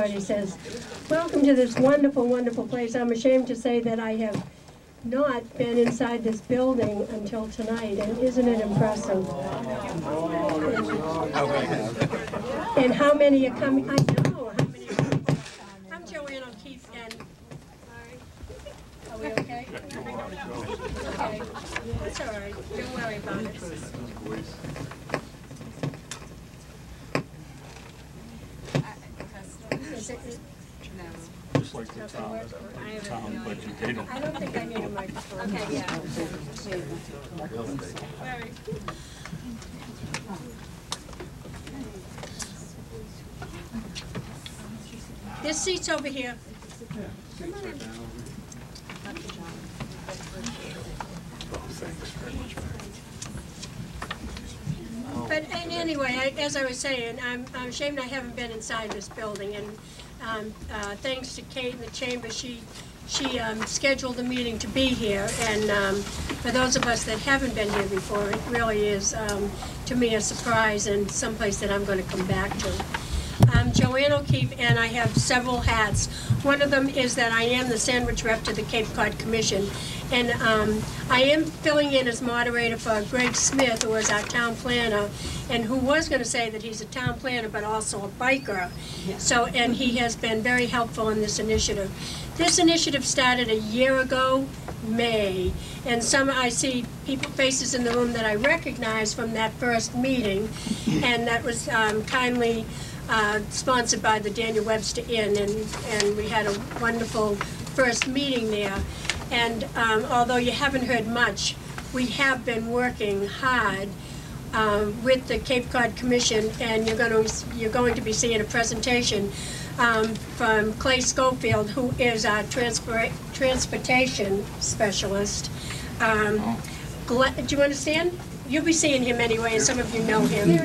everybody says, welcome to this wonderful, wonderful place. I'm ashamed to say that I have not been inside this building until tonight, and isn't it impressive? And how many are coming? I know, how many are coming? I'm Joanne O'Keefe, and are we okay? Okay, that's all right, don't worry about it. Is it? Just like the town budget, they don't. I don't think I need a microphone. Okay, yeah. Sorry. This seat's over here. Come on in. Thanks very much. But anyway, as I was saying, I'm ashamed I haven't been inside this building, and thanks to Kate in the chamber, she scheduled a meeting to be here, and for those of us that haven't been here before, it really is, to me, a surprise and someplace that I'm going to come back to. I'm Joanne O'Keefe, and I have several hats. One of them is that I am the sandwich rep to the Cape Cod Commission, and I am filling in as moderator for Greg Smith, who is our town planner, and who was going to say that he's a town planner but also a biker. Yeah. So, and he has been very helpful in this initiative. This initiative started a year ago, May, and I see faces in the room that I recognize from that first meeting, and that was kindly sponsored by the Daniel Webster Inn, and we had a wonderful first meeting there. And although you haven't heard much, we have been working hard with the Cape Cod Commission, and you're going to be seeing a presentation from Clay Schofield, who is our transportation specialist. Do you understand? You'll be seeing him anyway, and some of you know him.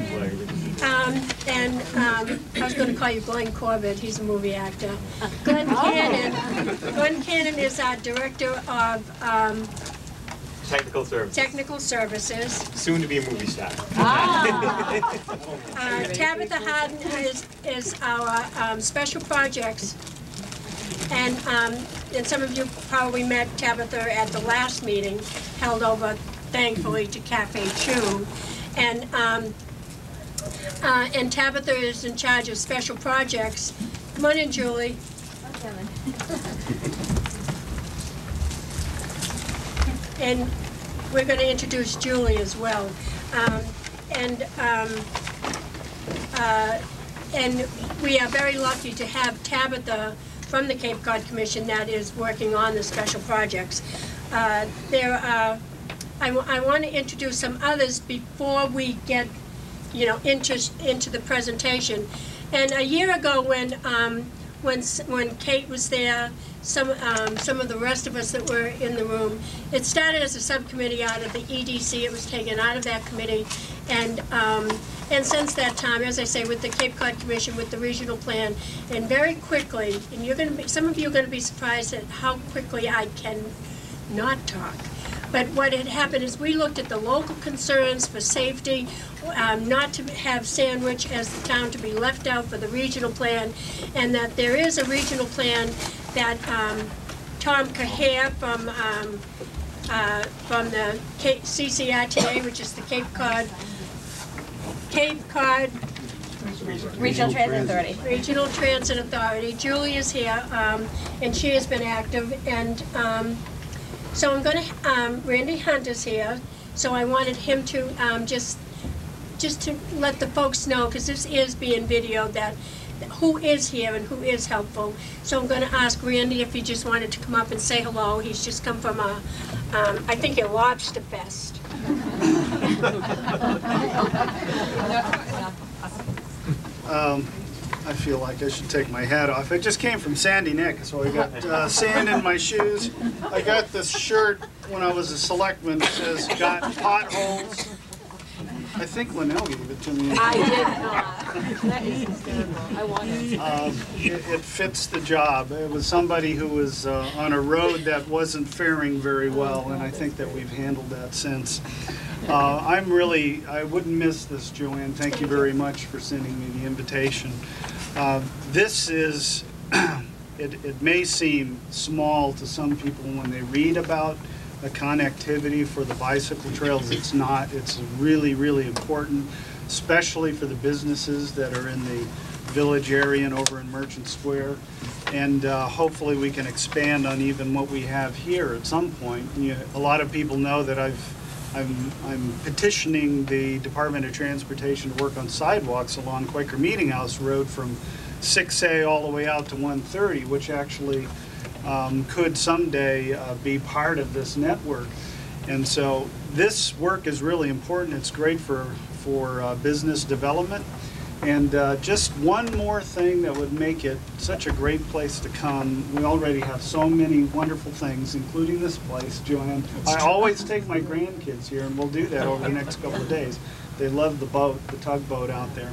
I was going to call you Glenn Corbett. He's a movie actor. Glenn Cannon is our director of Technical Services. Technical Services. Soon to be a movie star. Tabitha Harden is our Special Projects. And some of you probably met Tabitha at the last meeting, held over, thankfully, to Cafe Chew. And Tabitha is in charge of Special Projects. Come on in, Julie. And we're going to introduce Julie as well. And we are very lucky to have Tabitha from the Cape Cod Commission that is working on the special projects. I want to introduce some others before we get into the presentation. And a year ago, when Kate was there, some of the rest of us that were in the room, it started as a subcommittee out of the EDC. It was taken out of that committee, and since that time, as I say, with the Cape Cod Commission, with the regional plan, and very quickly, and some of you are going to be surprised at how quickly I can not talk. But what had happened is we looked at the local concerns for safety, not to have Sandwich as the town to be left out for the regional plan, and that there is a regional plan that Tom Cahere from the CCRTA, which is the Cape Cod Regional Transit Authority. Regional Transit Authority. Julie is here, and she has been active, and so I'm going to, Randy Hunt is here, so I wanted him to just to let the folks know, because this is being videoed, that who is here and who is helpful. So I'm going to ask Randy if he just wanted to come up and say hello. He's just come from I think a lobster fest. I feel like I should take my hat off. I just came from Sandy Neck, so I got sand in my shoes. I got this shirt when I was a selectman that says, "Got potholes." I think Linnell gave it to me. I did not. That is hysterical. I want it. It fits the job. It was somebody who was on a road that wasn't faring very well, and I think that we've handled that since. I wouldn't miss this, Joanne. Thank you very much for sending me the invitation. This is, it may seem small to some people when they read about the connectivity for the bicycle trails. It's not. It's really, really important, especially for the businesses that are in the village area and over in Merchant Square. And hopefully we can expand on even what we have here at some point. A lot of people know that I'm petitioning the Department of Transportation to work on sidewalks along Quaker Meeting House Road from 6A all the way out to 130, which actually could someday be part of this network. And so this work is really important. It's great for business development. And just one more thing that would make it such a great place to come. We already have so many wonderful things, including this place, Joanne. I always take my grandkids here, and we'll do that over the next couple of days. They love the boat, the tugboat out there.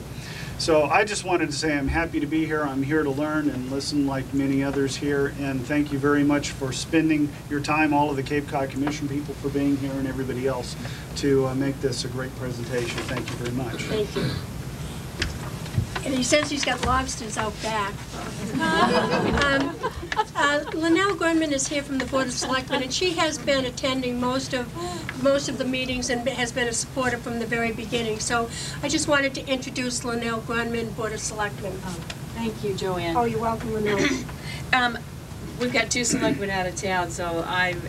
So I just wanted to say I'm happy to be here. I'm here to learn and listen like many others here. And thank you very much for spending your time, all of the Cape Cod Commission people for being here, and everybody else to make this a great presentation. Thank you very much. Thank you. And he says he's got lobsters out back. Linnell Grunman is here from the Board of Selectmen, and she has been attending most of the meetings and has been a supporter from the very beginning. So I just wanted to introduce Linnell Grunman, Board of Selectmen. Thank you, Joanne. Oh, you're welcome, Linnell. We've got 2 selectmen out of town, so I'm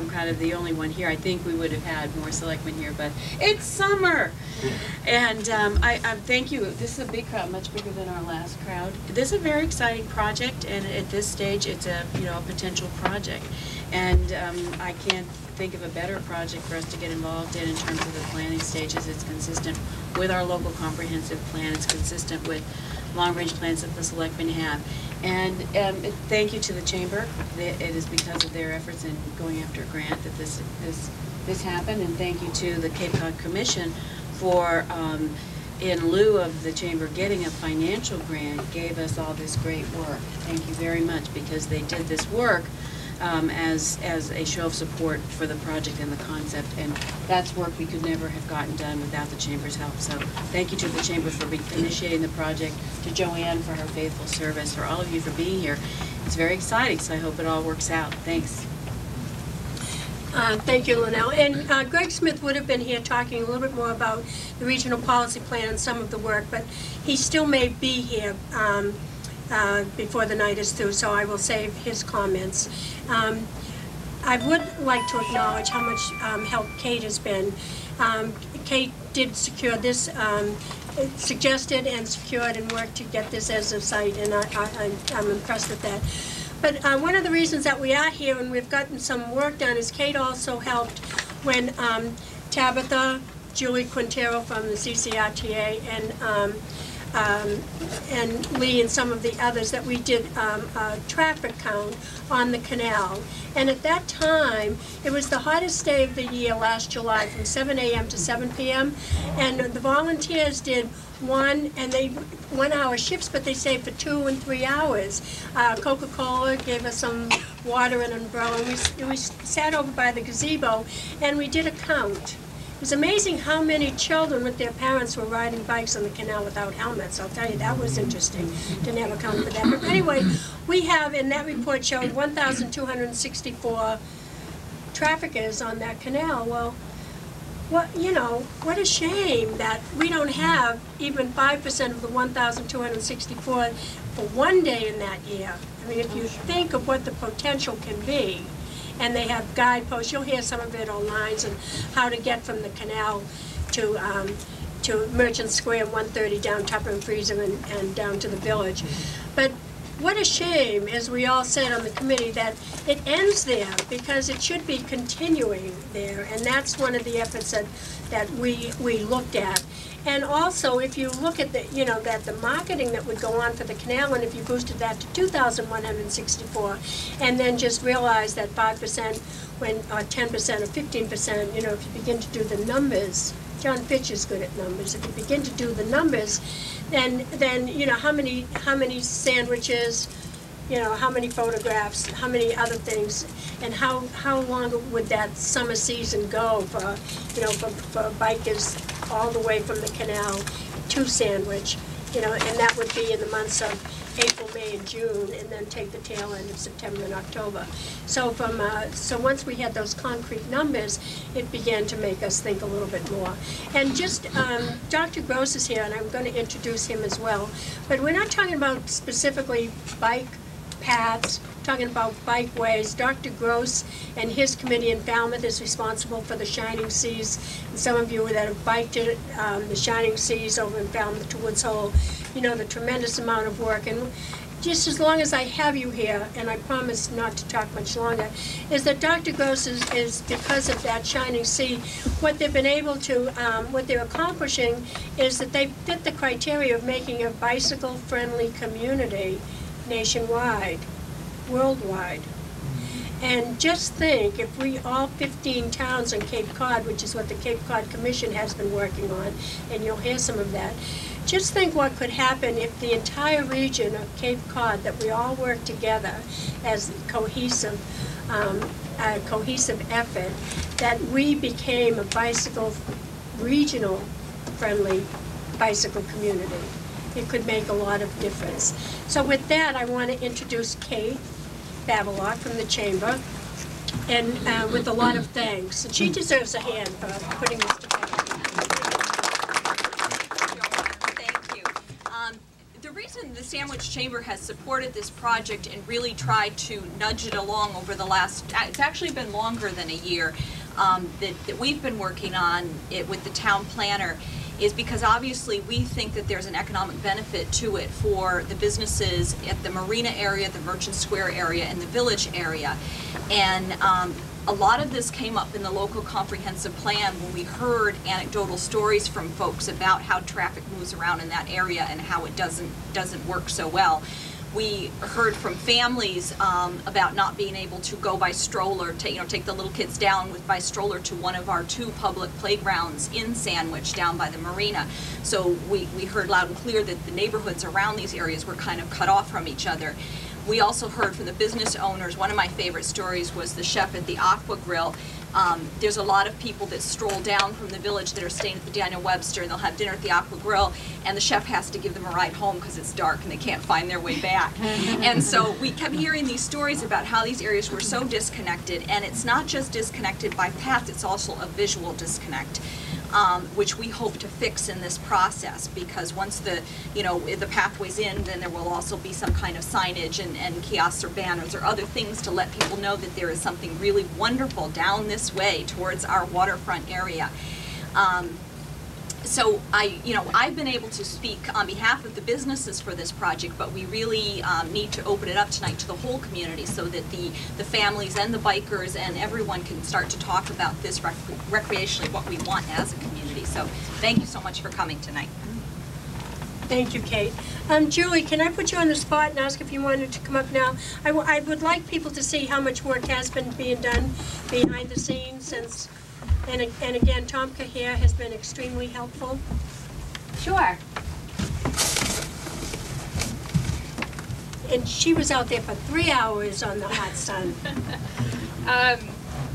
kind of the only one here. I think we would have had more selectmen here, but it's summer. And I thank you. This is a big crowd, much bigger than our last crowd. This is a very exciting project, and at this stage, it's a a potential project. And I can't think of a better project for us to get involved in terms of the planning stages. It's consistent with our local comprehensive plan. It's consistent with long-range plans that the selectmen have. And thank you to the Chamber. It is because of their efforts in going after a grant that this happened. And thank you to the Cape Cod Commission for, in lieu of the Chamber getting a financial grant, gave us all this great work. Thank you very much, because they did this work as a show of support for the project and the concept, and that's work we could never have gotten done without the Chamber's help. So thank you to the Chamber for initiating the project, to Joanne for her faithful service, for all of you for being here. It's very exciting, so I hope it all works out. Thanks. Thank you, Linnell. And Greg Smith would have been here talking a little bit more about the regional policy plan and some of the work, but he still may be here before the night is through, so I will save his comments. I would like to acknowledge how much help Kate has been. Kate did secure this, suggested and secured and worked to get this as a site, and I'm impressed with that. But one of the reasons that we are here and we've gotten some work done is Kate also helped when Tabitha, Julie Quintero from the CCRTA, and Lee and some of the others, that we did a traffic count on the canal. And at that time, it was the hottest day of the year last July, from 7 a.m. to 7 p.m. And the volunteers did 1 hour shifts, but they stayed for 2 and 3 hours. Coca-Cola gave us some water and an umbrella. And we sat over by the gazebo and we did a count. It was amazing how many children with their parents were riding bikes on the canal without helmets. I'll tell you, that was interesting. Didn't have a count for that. But anyway, we have, in that report, showed 1,264 traffickers on that canal. Well, what a shame that we don't have even 5% of the 1,264 for one day in that year. I mean, if you think of what the potential can be, and they have guideposts. You'll hear some of it on lines and how to get from the canal to Merchant Square, 130 down Tupper and Freezer and down to the village. But what a shame, as we all said on the committee, that it ends there, because it should be continuing there, and that's one of the efforts that we looked at. And also, if you look at the marketing that would go on for the canal, and if you boosted that to 2,164, and then just realize that 5% or 10% or 15%, if you begin to do the numbers, John Fitch is good at numbers. If you begin to do the numbers, then how many sandwiches, how many photographs, how many other things, and how long would that summer season go for bikers all the way from the canal to Sandwich, you know, and that would be in the months of April, May, and June, and then take the tail end of September and October. So so once we had those concrete numbers, it began to make us think a little bit more. And just, Dr. Gross is here, and I'm going to introduce him as well. But we're not talking about specifically bike paths, talking about bikeways. Dr. Gross and his committee in Falmouth is responsible for the Shining Seas. And some of you that have biked it, the Shining Seas over in Falmouth to Woods Hole, you know the tremendous amount of work. And just as long as I have you here, and I promise not to talk much longer, is that Dr. Gross is because of that Shining Sea, what they've been able to, what they're accomplishing is that they fit the criteria of making a bicycle-friendly community nationwide, worldwide. And just think, if we all 15 towns on Cape Cod, which is what the Cape Cod Commission has been working on, and you'll hear some of that, just think what could happen if the entire region of Cape Cod, that we all work together as a cohesive effort, that we became a bicycle, regional-friendly bicycle community. It could make a lot of difference. So with that, I want to introduce Kate Babelock from the Chamber, and with a lot of thanks. And she deserves a hand for putting this together. Thank you. The reason the Sandwich Chamber has supported this project and really tried to nudge it along over the last, it's actually been longer than a year, that we've been working on it with the town planner, is because obviously we think that there's an economic benefit to it for the businesses at the marina area, the Merchant Square area, and the village area. And a lot of this came up in the local comprehensive plan when we heard anecdotal stories from folks about how traffic moves around in that area and how it doesn't work so well. We heard from families about not being able to go by stroller, take the little kids down by stroller to one of our 2 public playgrounds in Sandwich down by the marina. So we heard loud and clear that the neighborhoods around these areas were kind of cut off from each other. We also heard from the business owners. One of my favorite stories was the chef at the Aqua Grill. There's a lot of people that stroll down from the village that are staying at the Daniel Webster, and they'll have dinner at the Aqua Grill, and the chef has to give them a ride home because it's dark and they can't find their way back. And so we kept hearing these stories about how these areas were so disconnected, and it's not just disconnected by path, it's also a visual disconnect. Which we hope to fix in this process, because once the pathway's in, then there will also be some kind of signage and kiosks or banners or other things to let people know that there is something really wonderful down this way towards our waterfront area. So I've been able to speak on behalf of the businesses for this project, but we really need to open it up tonight to the whole community so that the families and the bikers and everyone can start to talk about this recreationally, what we want as a community. So thank you so much for coming tonight. Thank you, Kate. Julie, can I put you on the spot and ask if you wanted to come up now? I would like people to see how much work has been being done behind the scenes since. And again, Tom Cahere has been extremely helpful. Sure. And she was out there for 3 hours on the hot sun.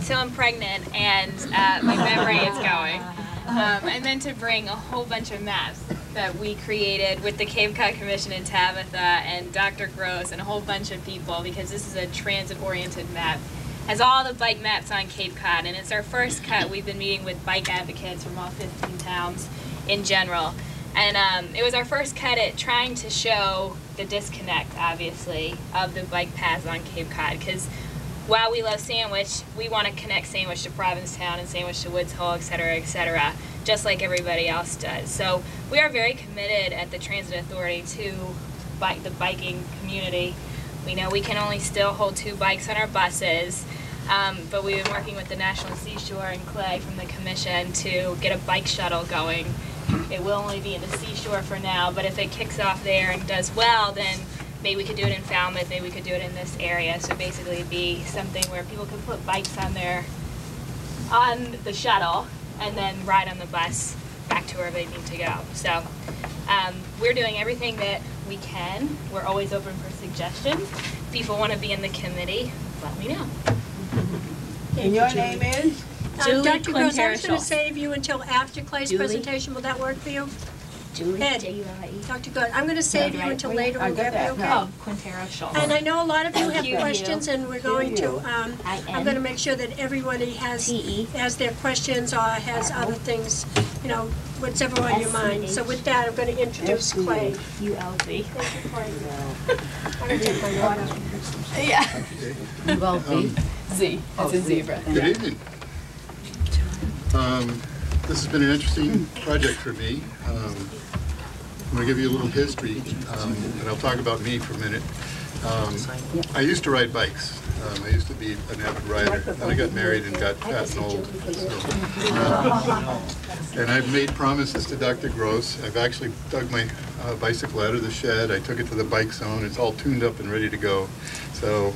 So I'm pregnant and my memory is going. I meant to bring a whole bunch of maps that we created with the Cape Cod Commission and Tabitha and Dr. Gross and a whole bunch of people, because this is a transit-oriented map. Has all the bike maps on Cape Cod, and it's our first cut. We've been meeting with bike advocates from all 15 towns in general. And it was our first cut at trying to show the disconnect, obviously, of the bike paths on Cape Cod. Because while we love Sandwich, we want to connect Sandwich to Provincetown and Sandwich to Woods Hole, et cetera, just like everybody else does. So we are very committed at the Transit Authority to the biking community. We know we can only still hold 2 bikes on our buses, but we've been working with the National Seashore and Clay from the Commission to get a bike shuttle going. It will only be in the seashore for now, but if it kicks off there and does well, then maybe we could do it in Falmouth, maybe we could do it in this area. So basically it'd be something where people could put bikes on the shuttle and then ride on the bus back to where they need to go. So we're doing everything that we can. We're always open for suggestions. If people want to be in the committee, let me know. And your name is? Dr. Gross, I was going to save you until after Clay's presentation. Will that work for you? Julie, Ed. J-U-L-I-E. Dr. Good, I'm going to save you until later. I Will got that be that. okay? Quintero Schultz. And I know a lot of you have you. questions, and we're going to, I'm going to make sure that everybody has T-E. their questions or has other things, you know, whatever on your mind. So with that, I'm going to introduce Clay. U-L-V. Thank you, Clay. I'm going to take my water. Yeah. U-L-V. Z, as in zebra. Good evening. This has been an interesting project for me. I'm going to give you a little history, and I'll talk about me for a minute. I used to ride bikes. I used to be an avid rider. Then I got married and got fat and old. And I've made promises to Dr. Gross. I've actually dug my bicycle out of the shed. I took it to the bike zone. It's all tuned up and ready to go. So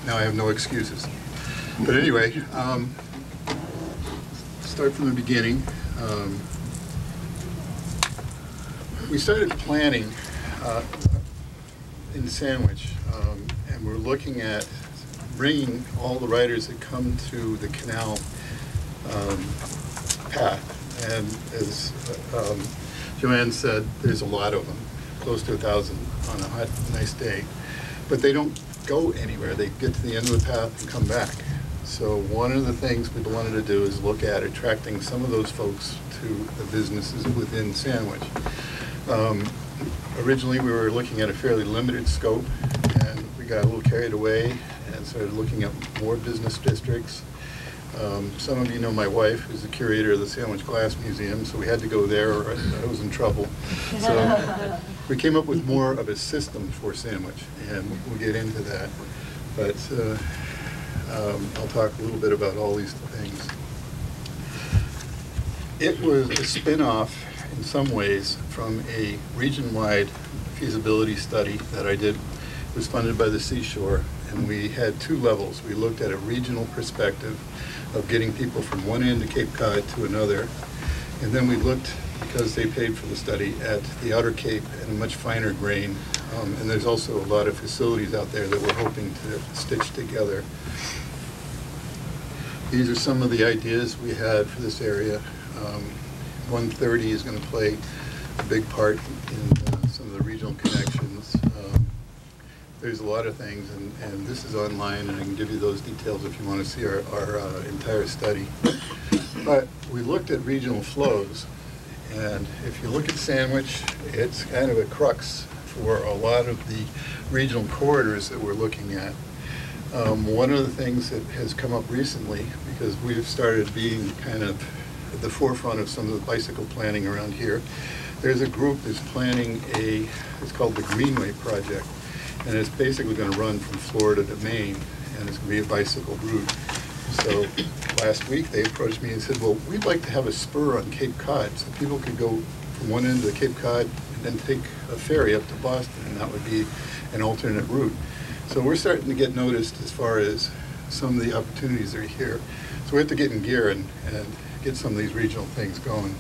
now I have no excuses. But anyway, start from the beginning. We started planning in Sandwich, and we're looking at bringing all the riders that come through the Canal path. And as Joanne said, there's a lot of them, close to 1,000 on a hot, nice day. But they don't go anywhere. They get to the end of the path and come back. So one of the things we wanted to do is look at attracting some of those folks to the businesses within Sandwich. Originally, we were looking at a fairly limited scope, and we got a little carried away and started looking at more business districts. Some of you know my wife, who's the curator of the Sandwich Glass Museum, so we had to go there or I was in trouble. So we came up with more of a system for Sandwich, and we'll get into that. But I'll talk a little bit about all these things. It was a spin-off in some ways from a region-wide feasibility study that I did. It was funded by the Seashore, and we had two levels. We looked at a regional perspective of getting people from one end of Cape Cod to another, and then we looked, because they paid for the study, at the Outer Cape and a much finer grain. And there's also a lot of facilities out there that we're hoping to stitch together. These are some of the ideas we had for this area. 130 is going to play a big part in some of the regional connections. There's a lot of things, and this is online, and I can give you those details if you want to see our entire study. But we looked at regional flows, and if you look at Sandwich, it's kind of a crux for a lot of the regional corridors that we're looking at. One of the things that has come up recently, because we've started being kind of at the forefront of some of the bicycle planning around here, there's a group that's planning it's called the Greenway Project, and it's basically going to run from Florida to Maine, and it's going to be a bicycle route. So last week they approached me and said, well, we'd like to have a spur on Cape Cod so people could go from one end of the Cape Cod and then take a ferry up to Boston, and that would be an alternate route. So we're starting to get noticed as far as some of the opportunities that are here. So we have to get in gear and get some of these regional things going.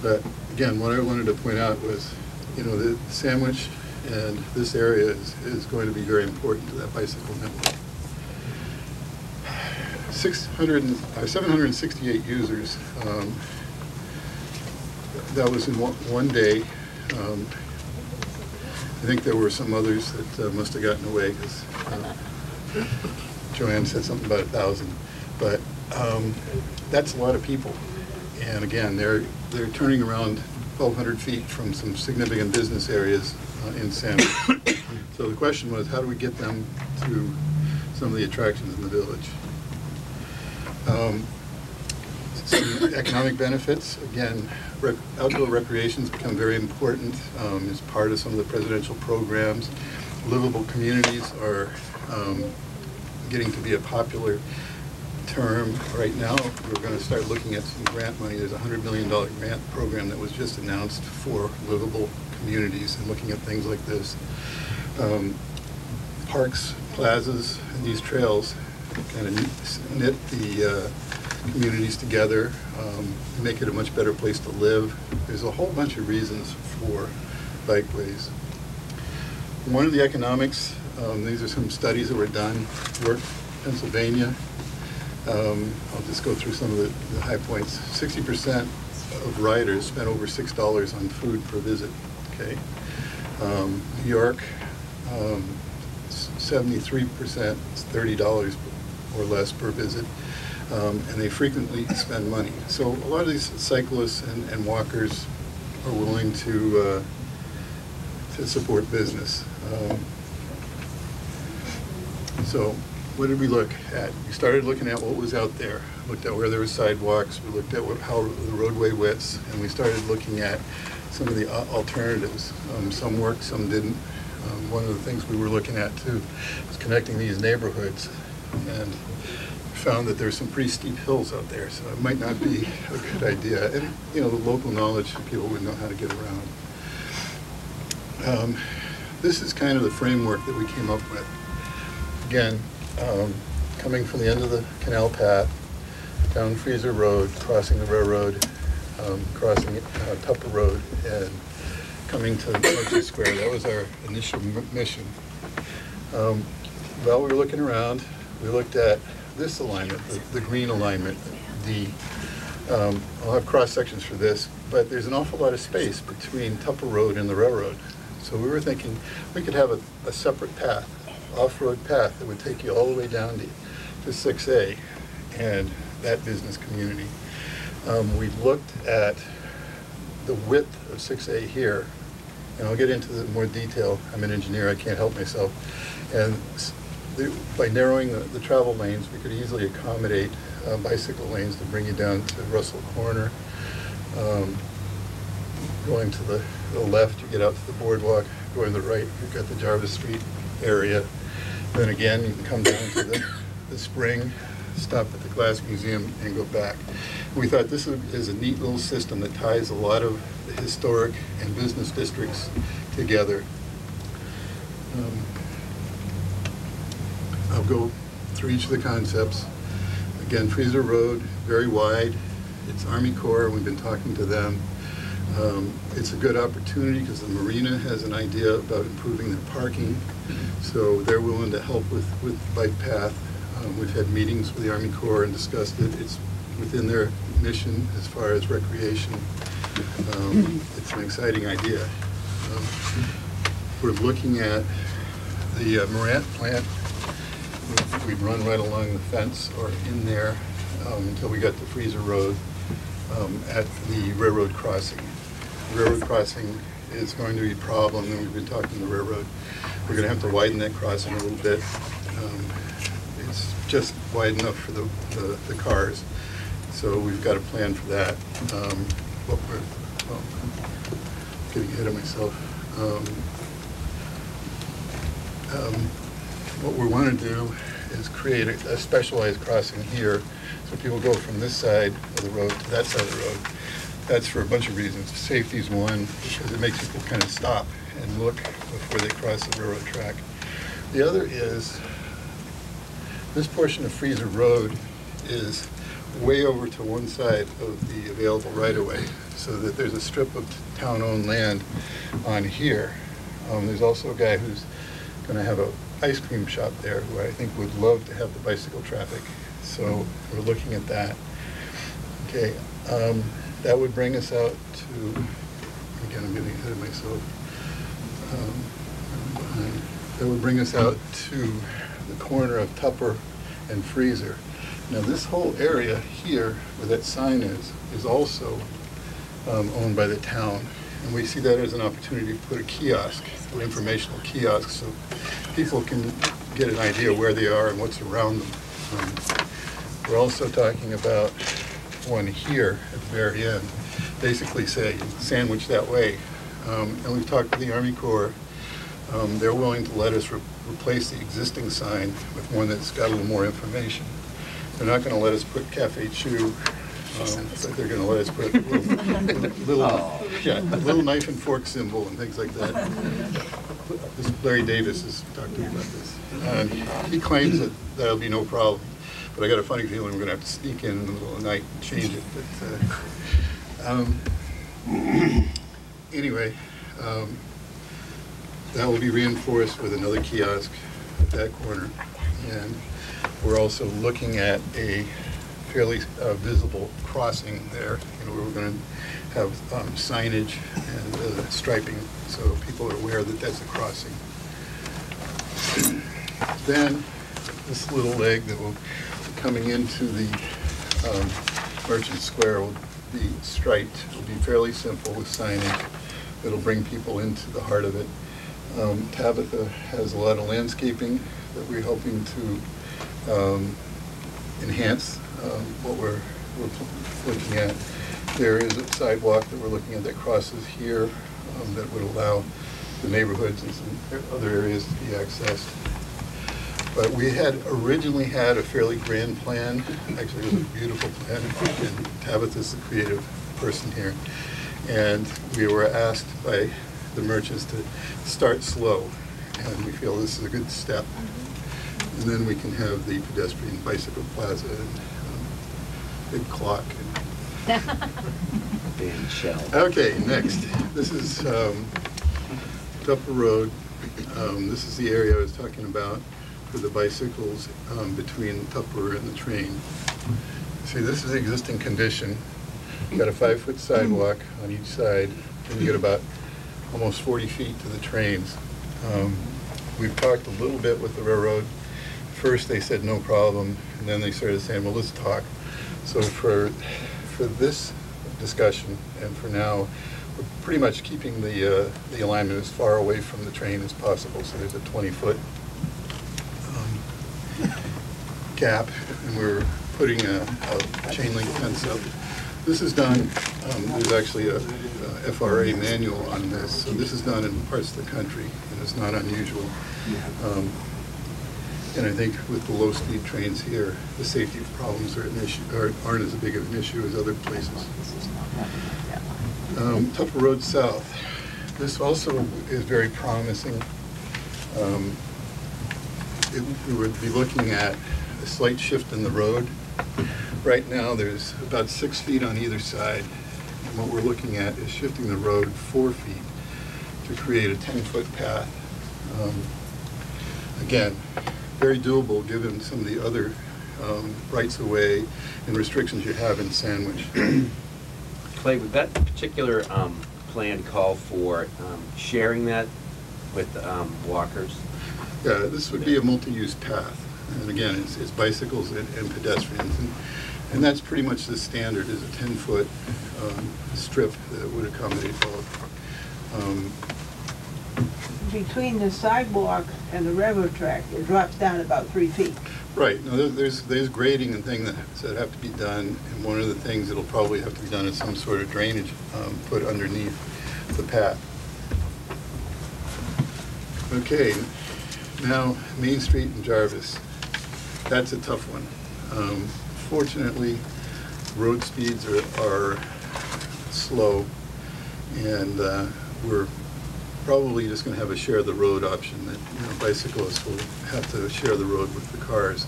But again, what I wanted to point out was, you know, the Sandwich and this area is going to be very important to that bicycle network. 768 users. That was in one day. I think there were some others that must have gotten away because Joanne said something about 1,000. But that's a lot of people. And again, they're turning around 1,200 feet from some significant business areas in Sandwich. So the question was, how do we get them to some of the attractions in the village? Some economic benefits, again, outdoor recreation's become very important as part of some of the presidential programs. Livable communities are getting to be a popular term right now. We're going to start looking at some grant money. There's a $100 million grant program that was just announced for livable communities and looking at things like this. Parks, plazas, and these trails kind of knit the communities together, make it a much better place to live. There's a whole bunch of reasons for bikeways. One of the economics, these are some studies that were done. York, Pennsylvania I'll just go through some of the high points. 60% of riders spent over $6 on food per visit. Okay, New York, 73%, it's $30 or less per visit, and they frequently spend money. So a lot of these cyclists and walkers are willing to support business. So what did we look at? We started looking at what was out there. Looked at where there were sidewalks. We looked at how the roadway widths, and we started looking at some of the alternatives. Some worked, some didn't. One of the things we were looking at too was connecting these neighborhoods, and found that there's some pretty steep hills out there, so it might not be a good idea. And the local knowledge, people would know how to get around. This is kind of the framework that we came up with. Again, coming from the end of the canal path, down Freezer Road, crossing the railroad, crossing Tupper Road, and coming to Market Square. That was our initial mission. While we were looking around, we looked at this alignment, the green alignment. I'll have cross sections for this, but there's an awful lot of space between Tupper Road and the railroad. So we were thinking we could have a separate path, off-road path that would take you all the way down to 6A and that business community. We've looked at the width of 6A here, and I'll get into more detail. I'm an engineer, I can't help myself. And by narrowing the travel lanes, we could easily accommodate bicycle lanes to bring you down to Russell Corner. Going to the left, you get out to the boardwalk. Going to the right, you've got the Jarvis Street area. Then again, you can come down to the spring, stop at the Glass Museum, and go back. We thought this is a neat little system that ties a lot of the historic and business districts together. I'll go through each of the concepts. Again, Freezer Road, very wide. It's Army Corps, we've been talking to them. It's a good opportunity because the marina has an idea about improving their parking, so they're willing to help with bike path. We've had meetings with the Army Corps and discussed it. It's within their mission as far as recreation. It's an exciting idea. We're looking at the Morant plant. We'd run right along the fence or in there until we got to Freezer Road at the railroad crossing. Railroad crossing is going to be a problem, and we've been talking to the railroad. We're going to have to widen that crossing a little bit. It's just wide enough for the cars, so we've got a plan for that. Getting ahead of myself. What we want to do is create a specialized crossing here, so people go from this side of the road to that side of the road. That's for a bunch of reasons. Safety is one, because it makes people kind of stop and look before they cross the railroad track. The other is, this portion of Freezer Road is way over to one side of the available right-of-way, so that there's a strip of town-owned land on here. There's also a guy who's going to have an ice cream shop there who I think would love to have the bicycle traffic. So we're looking at that. Okay, that would bring us out to, again, I'm getting ahead of myself. That would bring us out to the corner of Tupper and Freezer. Now this whole area here where that sign is also owned by the town. And we see that as an opportunity to put a kiosk, an informational kiosk, so people can get an idea where they are and what's around them. We're also talking about one here at the very end, basically say sandwich that way. And we've talked to the Army Corps. They're willing to let us replace the existing sign with one that's got a little more information. They're not going to let us put Cafe Chew, but they're going to let us put a little knife and fork symbol and things like that. Larry Davis has talked to me about this. He claims that that'll be no problem, but I got a funny feeling we're going to have to sneak in the middle of the night and change it. But anyway, that will be reinforced with another kiosk at that corner. And We're also looking at a fairly visible crossing there. You know, we're going to have signage and striping so people are aware that that's a crossing. Then this little leg that will be coming into the Merchant Square will be striped. It'll be fairly simple with signage. It'll bring people into the heart of it. Tabitha has a lot of landscaping that we're hoping to enhance what we're looking at. There is a sidewalk that we're looking at that crosses here that would allow the neighborhoods and some other areas to be accessed. But we had originally had a fairly grand plan. Actually, it was a beautiful plan, and Tabitha's the creative person here. And we were asked by the merchants to start slow, and we feel this is a good step. And then we can have the pedestrian bicycle plaza and big clock. Okay, next. This is Tupper Road. This is the area I was talking about for the bicycles between Tupper and the train. See, this is the existing condition. You've got a 5-foot sidewalk on each side, and you get about almost 40 feet to the trains. We've talked a little bit with the railroad. First they said no problem, and then they started saying, well, let's talk. So for this discussion, and for now, we're pretty much keeping the alignment as far away from the train as possible. So there's a 20-foot gap, and we're putting a chain link fence up. This is done, there's actually a FRA manual on this, so this is done in parts of the country, and it's not unusual. And I think with the low-speed trains here, the safety problems are an issue, aren't as big of an issue as other places. Tupper Road South. This also is very promising. We would be looking at a slight shift in the road. Right now, there's about 6 feet on either side. And what we're looking at is shifting the road 4 feet to create a 10-foot path. Again, very doable given some of the other rights-of-way and restrictions you have in Sandwich. Clay, would that particular plan call for sharing that with walkers? Yeah, this would be a multi-use path. And again, it's bicycles and pedestrians. And that's pretty much the standard, is a 10-foot strip that would accommodate both. Between the sidewalk and the railroad track, it drops down about 3 feet. Right. No, there's grading and things that have to be done, and one of the things that'll probably have to be done is some sort of drainage put underneath the path. Okay, now Main Street and Jarvis. That's a tough one. Fortunately, road speeds are slow, and we're probably just going to have a share the road option that, you know, bicyclists will have to share the road with the cars.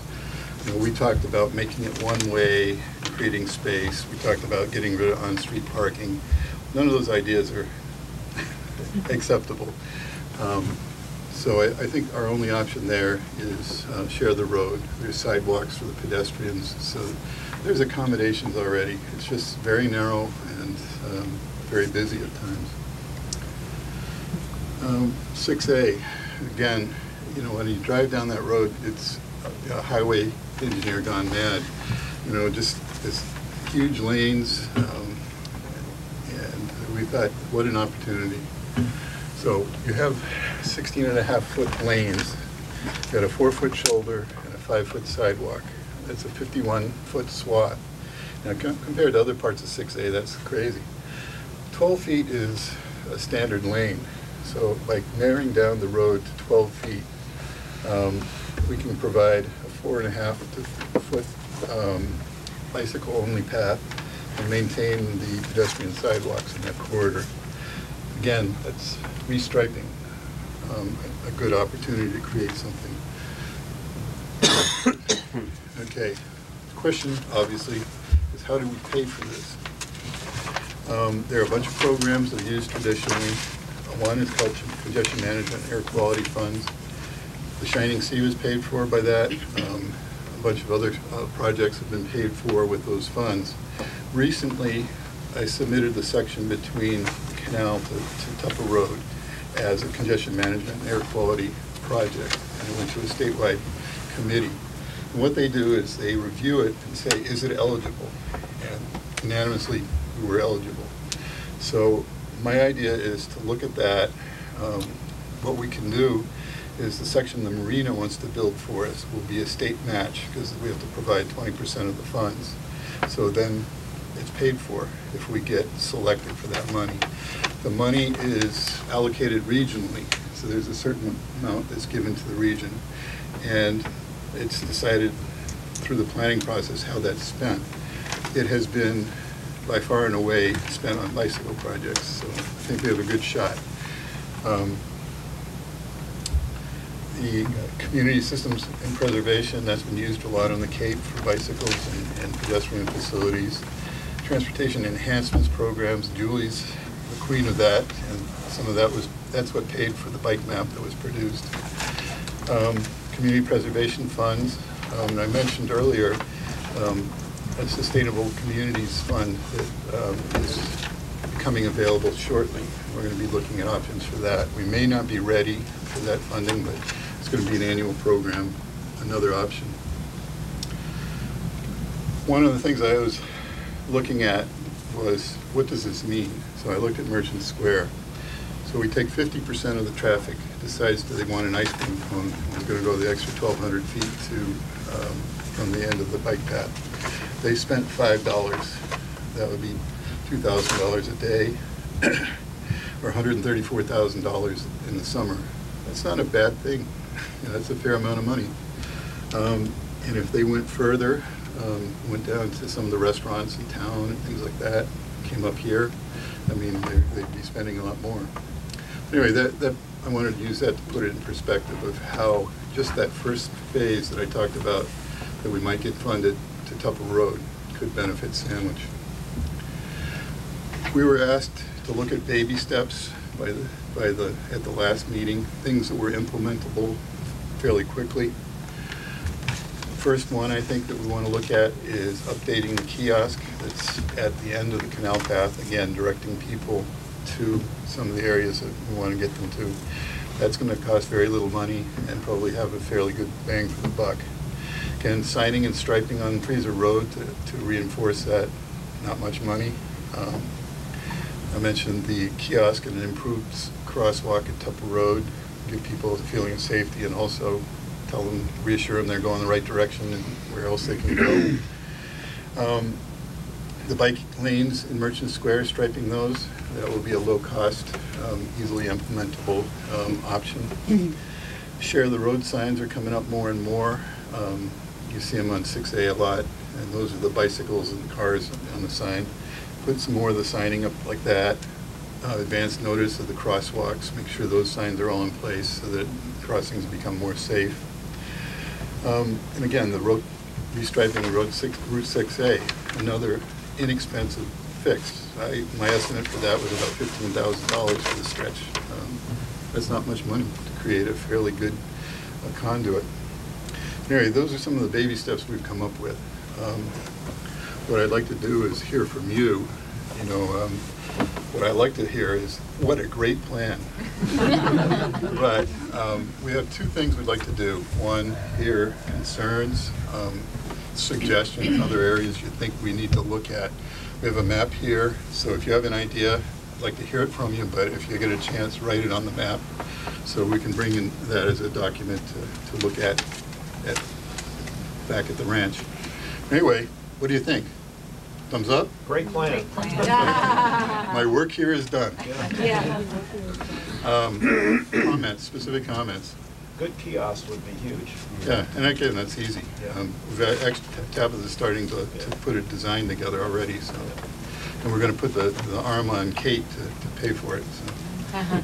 You know, we talked about making it one way, creating space. We talked about getting rid of on-street parking. None of those ideas are acceptable. So I think our only option there is share the road. There's sidewalks for the pedestrians, so there's accommodations already. It's just very narrow and very busy at times. 6A, again, you know, when you drive down that road, it's a highway engineer gone mad. You know, just this huge lanes, and we thought, what an opportunity. So you have 16.5-foot lanes, you've got a 4-foot shoulder and a 5-foot sidewalk. That's a 51-foot swath. Now compared to other parts of 6A, that's crazy. 12 feet is a standard lane. So by narrowing down the road to 12 feet, we can provide a 4.5-foot bicycle-only path and maintain the pedestrian sidewalks in that corridor. Again, that's restriping, a good opportunity to create something. Okay, the question obviously is, how do we pay for this? There are a bunch of programs that are used traditionally. One is called Congestion Management Air Quality Funds. The Shining Sea was paid for by that. bunch of other projects have been paid for with those funds. Recently, I submitted the section between Canal to Tupper Road as a congestion management and air quality project, and it went to a statewide committee. And what they do is they review it and say, is it eligible? And unanimously, we were eligible. So my idea is to look at that. What we can do is the section the marina wants to build for us will be a state match, because we have to provide 20% of the funds. So then it's paid for if we get selected for that money. The money is allocated regionally, so there's a certain amount that's given to the region, and it's decided through the planning process how that's spent. It has been by far and away spent on bicycle projects, so I think we have a good shot. The community systems and preservation, that's been used a lot on the Cape for bicycles and pedestrian facilities. Transportation enhancements programs, Julie's the queen of that, and some of that that's what paid for the bike map that was produced. Community preservation funds, and I mentioned earlier a Sustainable Communities Fund that is becoming available shortly. We're going to be looking at options for that. We may not be ready for that funding, but it's going to be an annual program, another option. One of the things I was looking at was, what does this mean? So I looked at Merchant Square. So we take 50% of the traffic, decides that they want an ice cream cone, and we're going to go the extra 1,200 feet to from the end of the bike path. They spent $5. That would be $2,000 a day, or $134,000 in the summer. That's not a bad thing. You know, that's a fair amount of money. And if they went further, went down to some of the restaurants in town and things like that, came up here, I mean, they'd be spending a lot more. Anyway, that I wanted to use that to put it in perspective of how just that first phase that I talked about that we might get funded to Tupper Road could benefit Sandwich. We were asked to look at baby steps at the last meeting, things that were implementable fairly quickly. First one I think that we want to look at is updating the kiosk that's at the end of the canal path, again directing people to some of the areas that we want to get them to. That's going to cost very little money and probably have a fairly good bang for the buck. Again, signing and striping on Fraser Road to reinforce that, not much money. I mentioned the kiosk and an improved crosswalk at Tupper Road, give people a feeling of safety and also tell them, reassure them they're going the right direction and where else they can go. The bike lanes in Merchant Square, striping those, that will be a low-cost, easily implementable option. Share the road signs are coming up more and more. You see them on 6A a lot, and those are the bicycles and cars on the sign. Put some more of the signing up like that. Advance notice of the crosswalks, make sure those signs are all in place so that crossings become more safe. And again, the road restriping Route 6A, another inexpensive fix. My estimate for that was about $15,000 for the stretch. That's not much money to create a fairly good conduit. Anyway, those are some of the baby steps we've come up with. What I'd like to do is hear from you. You know, what I like to hear is, what a great plan. But we have two things we'd like to do. One, hear concerns, suggestions, other areas you think we need to look at. We have a map here, so if you have an idea, I'd like to hear it from you, but if you get a chance, write it on the map so we can bring in that as a document to look at back at the ranch. Anyway, what do you think? Thumbs up? Great plan. My work here is done. Yeah. Comments, specific comments. Good kiosk would be huge. Yeah, and again, that's easy. We've got Tabitha's starting to put a design together already, so, and we're going to put the arm on Kate to pay for it. So.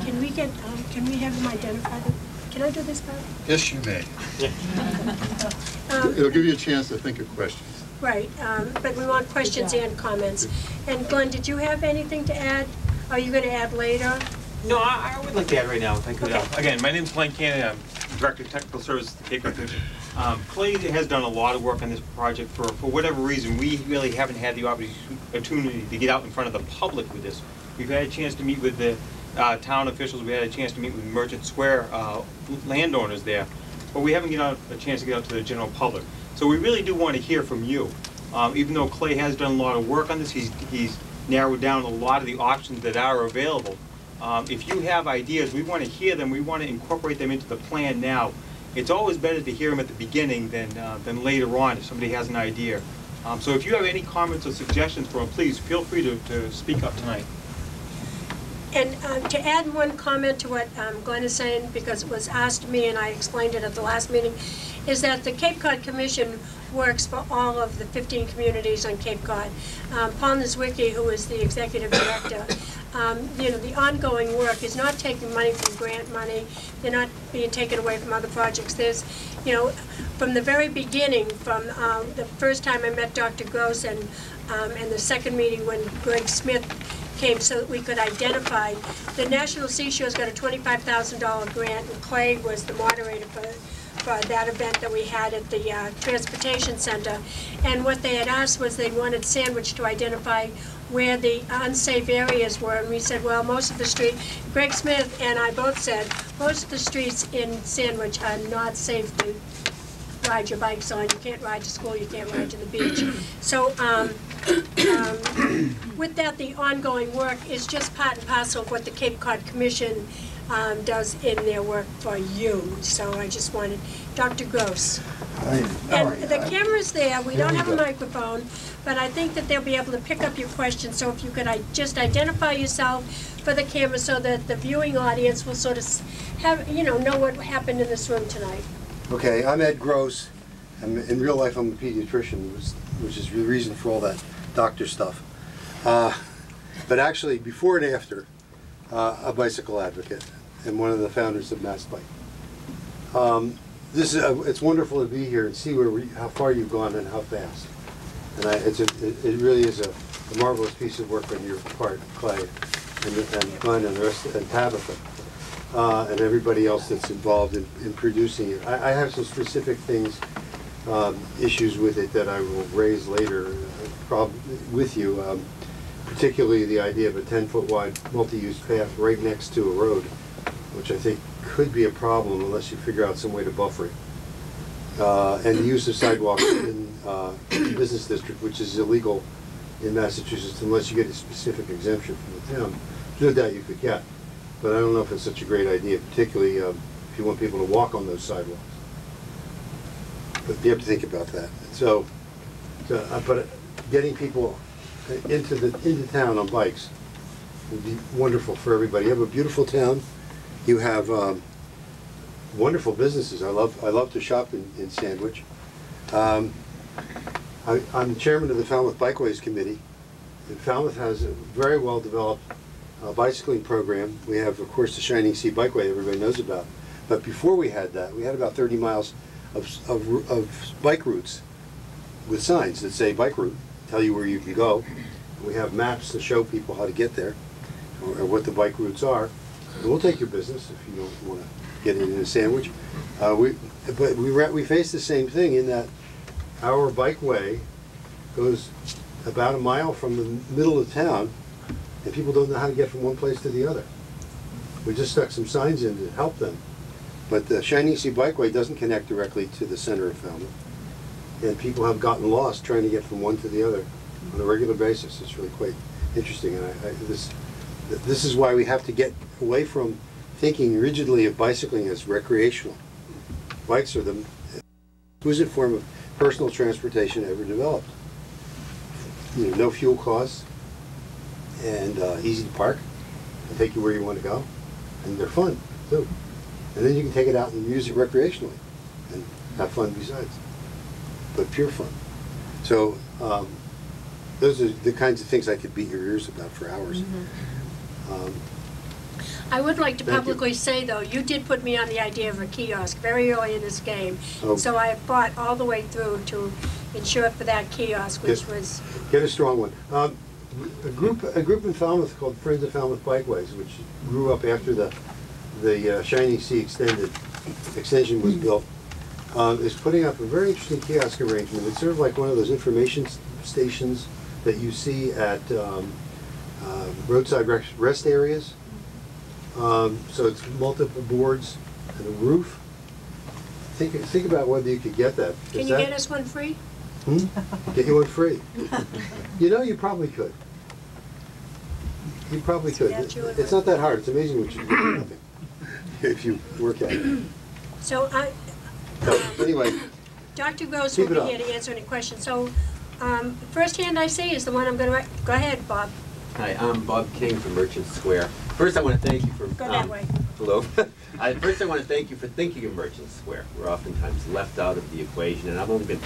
Can we get? Can we have them identified? Can I do this part? Yes, you may. It'll give you a chance to think of questions. Right, but we want questions and comments. And Glenn, did you have anything to add? Are you going to add later? No, I would like to add right now, if I could. Okay. Again, my name's Glenn Cannon. I'm Director of Technical Services at the Cape Cod Commission. Clay has done a lot of work on this project. For whatever reason, we really haven't had the opportunity to get out in front of the public with this. We've had a chance to meet with the town officials. We had a chance to meet with Merchant Square landowners there, but we haven't got a chance to get out to the general public. So we really do want to hear from you. Even though Clay has done a lot of work on this, he's narrowed down a lot of the options that are available. If you have ideas, we want to hear them. We want to incorporate them into the plan now. It's always better to hear them at the beginning than later on if somebody has an idea. So if you have any comments or suggestions for them, please feel free to speak up tonight. And to add one comment to what Glenn is saying, because it was asked me and I explained it at the last meeting, is that the Cape Cod Commission works for all of the 15 communities on Cape Cod. Paul Nizwicki, who is the executive director, the ongoing work is not taking money from grant money. They're not being taken away from other projects. There's, from the very beginning, from the first time I met Dr. Gross and the second meeting when Greg Smith came so that we could identify. The National Seashore's got a $25,000 grant, and Clay was the moderator for that event that we had at the Transportation Center. And what they had asked was they wanted Sandwich to identify where the unsafe areas were. And we said, well, most of the street, Greg Smith and I both said, most of the streets in Sandwich are not safe to ride your bikes on. You can't ride to school, you can't ride to the beach. So with that, the ongoing work is just part and parcel of what the Cape Cod Commission does in their work for you. So I just wanted, Dr. Gross. And the camera's there, we don't have a microphone, but I think that they'll be able to pick up your questions. So if you could just identify yourself for the camera so that the viewing audience will sort of have, know what happened in this room tonight. Okay, I'm Ed Gross. In real life, I'm a pediatrician, which is the reason for all that doctor stuff. But actually, before and after, a bicycle advocate and one of the founders of Mass Bike. It's wonderful to be here and see how far you've gone and how fast. And it really is a marvelous piece of work on your part, Clay, and Glenn and the rest, and Tabitha, and everybody else that's involved in producing it. I have some specific things, issues with it that I will raise later with you, particularly the idea of a 10-foot wide multi-use path right next to a road, which I think could be a problem unless you figure out some way to buffer it. And the use of sidewalks in the business district, which is illegal in Massachusetts unless you get a specific exemption from the town. No doubt you could get, but I don't know if it's such a great idea, particularly if you want people to walk on those sidewalks. But you have to think about that. But getting people into town on bikes would be wonderful for everybody. You have a beautiful town. You have wonderful businesses. I love to shop in Sandwich. I'm chairman of the Falmouth Bikeways Committee. And Falmouth has a very well developed bicycling program. We have, of course, the Shining Sea Bikeway everybody knows about. But before we had that, we had about 30 miles of bike routes with signs that say bike route, tell you where you can go. We have maps to show people how to get there or what the bike routes are. And we'll take your business if you don't want to get it in a Sandwich. But we face the same thing in that our bikeway goes about a mile from the middle of town, and people don't know how to get from one place to the other. We just stuck some signs in to help them. But the Shining Sea Bikeway doesn't connect directly to the center of Falmouth. And people have gotten lost trying to get from one to the other on a regular basis. It's really quite interesting. And this is why we have to get away from thinking rigidly of bicycling as recreational. Bikes are the exquisite form of personal transportation ever developed. No fuel costs, and easy to park, and take you where you want to go, and they're fun too. And then you can take it out and use it recreationally, and have fun besides, but pure fun. So those are the kinds of things I could beat your ears about for hours. Mm-hmm. I would like to publicly say, though, you did put me on the idea of a kiosk very early in this game. Oh. So I fought all the way through to ensure for that kiosk, which was... Get a strong one. A group in Falmouth called Friends of Falmouth Bikeways, which grew up after the Shining Sea extension was built, is putting up a very interesting kiosk arrangement. It's sort of like one of those information stations that you see at roadside rest areas. So it's multiple boards and a roof. Think about whether you could get that. Can you get us one free? Get you one free. You know, you probably could. You probably could. It's not that hard. It's amazing what you can do for nothing if you work at it. So Anyway, Dr. Gross will keep be it here to answer any questions. So first hand I see is the one I'm going to, go ahead, Bob. Hi, I'm Bob King from Merchant Square. First, I want to thank you for... Go that way. Hello. First, I want to thank you for thinking of Merchant Square. We're oftentimes left out of the equation, and I've only been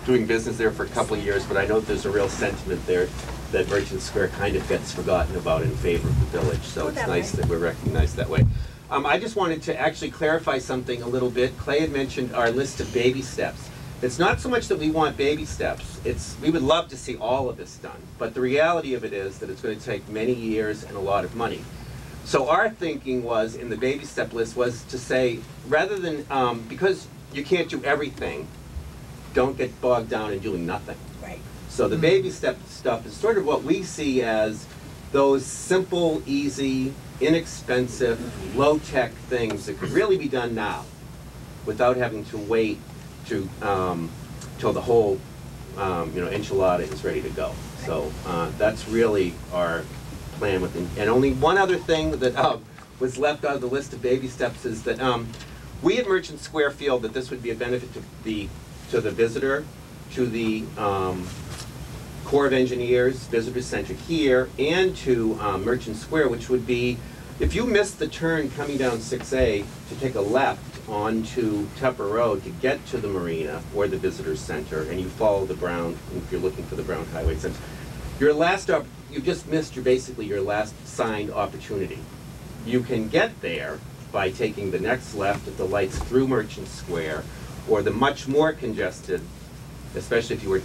doing business there for a couple of years, but I know there's a real sentiment there that Merchant Square kind of gets forgotten about in favor of the village, so it's nice that we're recognized that way. I just wanted to actually clarify something a little bit. Clay had mentioned our list of baby steps. It's not so much that we want baby steps. We would love to see all of this done, but the reality of it is that it's going to take many years and a lot of money. So our thinking was, in the baby step list, was to say, rather than, because you can't do everything, don't get bogged down in doing nothing. Right. So the baby step stuff is sort of what we see as those simple, easy, inexpensive, low-tech things that could really be done now without having to wait to till the whole enchilada is ready to go. So that's really our plan with it. And only one other thing that was left out of the list of baby steps is that we at Merchant Square feel that this would be a benefit to the visitor, to the Corps of Engineers Visitor Center here, and to Merchant Square, which would be, if you missed the turn coming down 6A to take a left onto Tupper Road to get to the marina or the Visitor Center, and you follow the Brown, if you're looking for the Brown Highway Center, you just missed basically your last signed opportunity. You can get there by taking the next left at the lights through Merchant Square, or the much more congested, especially if you were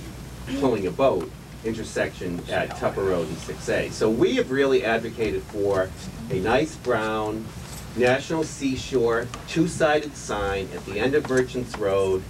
pulling a boat, intersection at Tupper Road and 6A. So we have really advocated for a nice brown National Seashore two-sided sign at the end of Merchants Road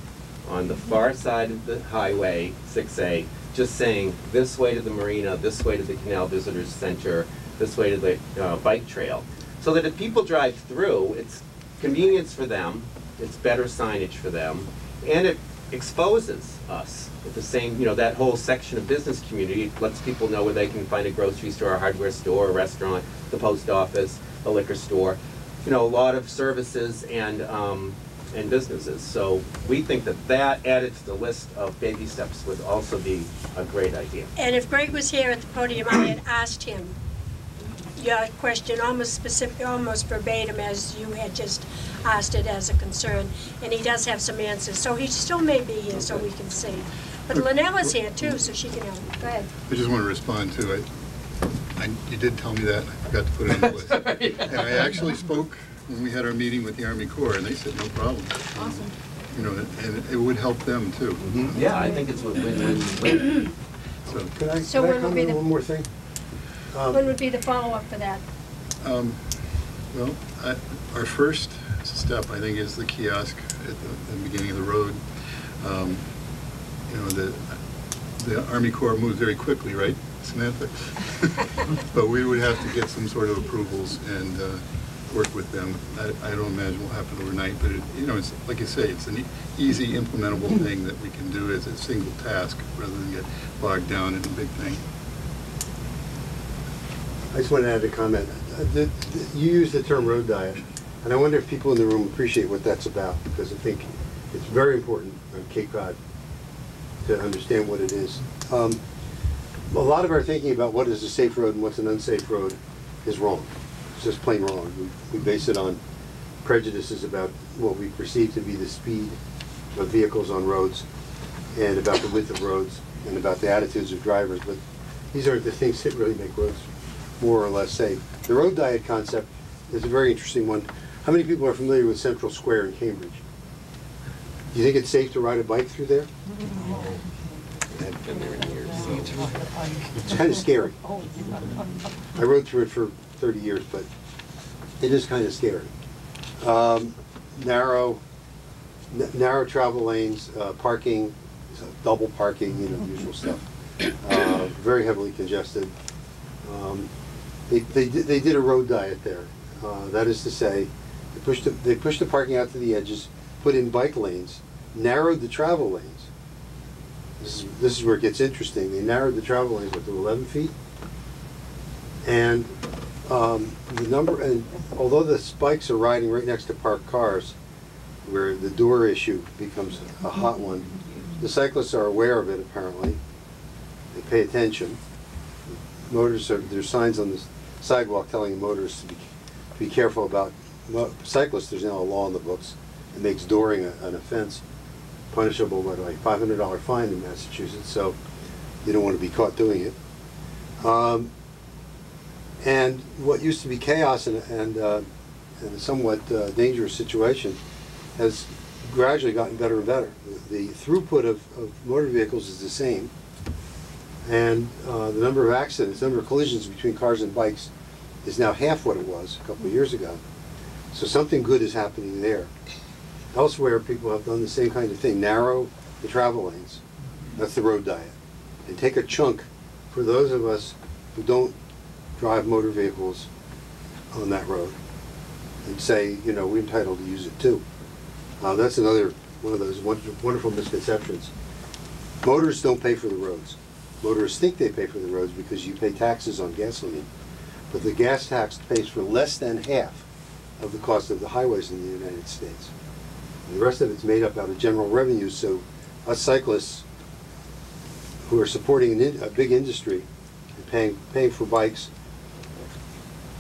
on the far side of the highway, 6A, just saying this way to the marina, this way to the Canal Visitors Center, this way to the bike trail. So that if people drive through, it's convenience for them, it's better signage for them, and it exposes us at the same, that whole section of business community. It lets people know where they can find a grocery store, a hardware store, a restaurant, the post office, a liquor store, a lot of services and businesses. So we think that added to the list of baby steps would also be a great idea. And if Greg was here at the podium, I had asked him your question almost specific, almost verbatim as you had just asked it as a concern, and he does have some answers. So he still may be here so we can see. But Lynella's here too, so she can help. Go ahead. I just want to respond to it. You did tell me that, and I forgot to put it on the list. And I actually spoke when we had our meeting with the Army Corps, and they said no problem. Awesome. And it would help them too. Mm-hmm. Yeah, I think it's a win-win. So, Can I when would be comment on one more thing? When would be the follow-up for that? well, our first step, I think, is the kiosk at the beginning of the road. The Army Corps moves very quickly, right, Samantha? But we would have to get some sort of approvals and work with them. I don't imagine will happen overnight, but it's like you say, it's an easy implementable thing that we can do as a single task rather than get bogged down in a big thing. I just want to add a comment. You use the term road diet, and I wonder if people in the room appreciate what that's about, because I think it's very important on Cape Cod to understand what it is. A lot of our thinking about what is a safe road and what's an unsafe road is wrong. It's just plain wrong. We base it on prejudices about what we perceive to be the speed of vehicles on roads and about the width of roads and about the attitudes of drivers, but these aren't the things that really make roads more or less safe. The road diet concept is a very interesting one. How many people are familiar with Central Square in Cambridge? Do you think it's safe to ride a bike through there? I've been there in years. It's kind of scary. I rode through it for 30 years, but it is kind of scary. Narrow, narrow travel lanes, parking, double parking, you know, the usual stuff. Very heavily congested. They did a road diet there. That is to say, they pushed the parking out to the edges, put in bike lanes, narrowed the travel lanes. This is where it gets interesting. They narrowed the travel lanes to 11 feet. And although the spikes are riding right next to parked cars, where the door issue becomes a hot one, the cyclists are aware of it apparently. They pay attention. There's signs on the sidewalk telling motorists to be careful about cyclists. There's now a law in the books that makes dooring an offense, punishable by a $500 fine in Massachusetts, so you don't want to be caught doing it. And what used to be chaos and a somewhat dangerous situation has gradually gotten better and better. The throughput of motor vehicles is the same, and the number of accidents, number of collisions between cars and bikes is now half what it was a couple of years ago. So something good is happening there. Elsewhere, people have done the same kind of thing, narrow the travel lanes. That's the road diet. And take a chunk for those of us who don't drive motor vehicles on that road and say, you know, we're entitled to use it too. That's another one of those wonderful misconceptions. Motorists don't pay for the roads. Motorists think they pay for the roads because you pay taxes on gasoline, but the gas tax pays for less than half of the cost of the highways in the United States. And the rest of it's made up out of general revenue, so us cyclists who are supporting a big industry and paying for bikes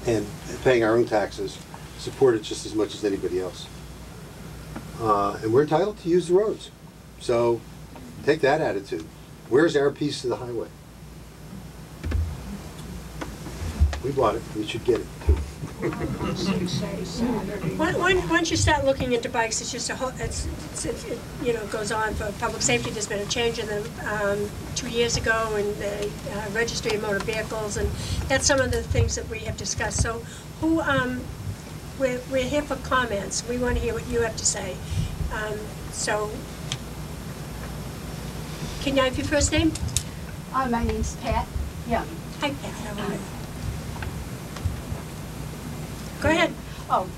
and paying our own taxes support it just as much as anybody else. And we're entitled to use the roads. So take that attitude. Where's our piece of the highway? We bought it. We should get it too. Once you start looking into bikes, it's just a whole. It you know, goes on for public safety. There's been a change in the 2 years ago in the registry of motor vehicles, and that's some of the things that we have discussed. So, we're here for comments. We want to hear what you have to say. So, can I have your first name? My name's Pat. Yeah. Hi, Pat. How are you? Go ahead. Oh,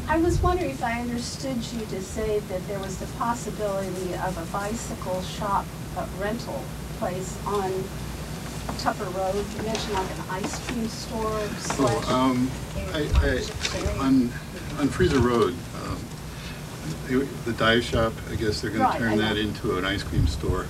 I was wondering if I understood you to say that there was the possibility of a bicycle shop rental place on Tupper Road. You mentioned like an ice cream store slash... on Freezer Road, the dive shop, I guess they're going to turn that into an ice cream store.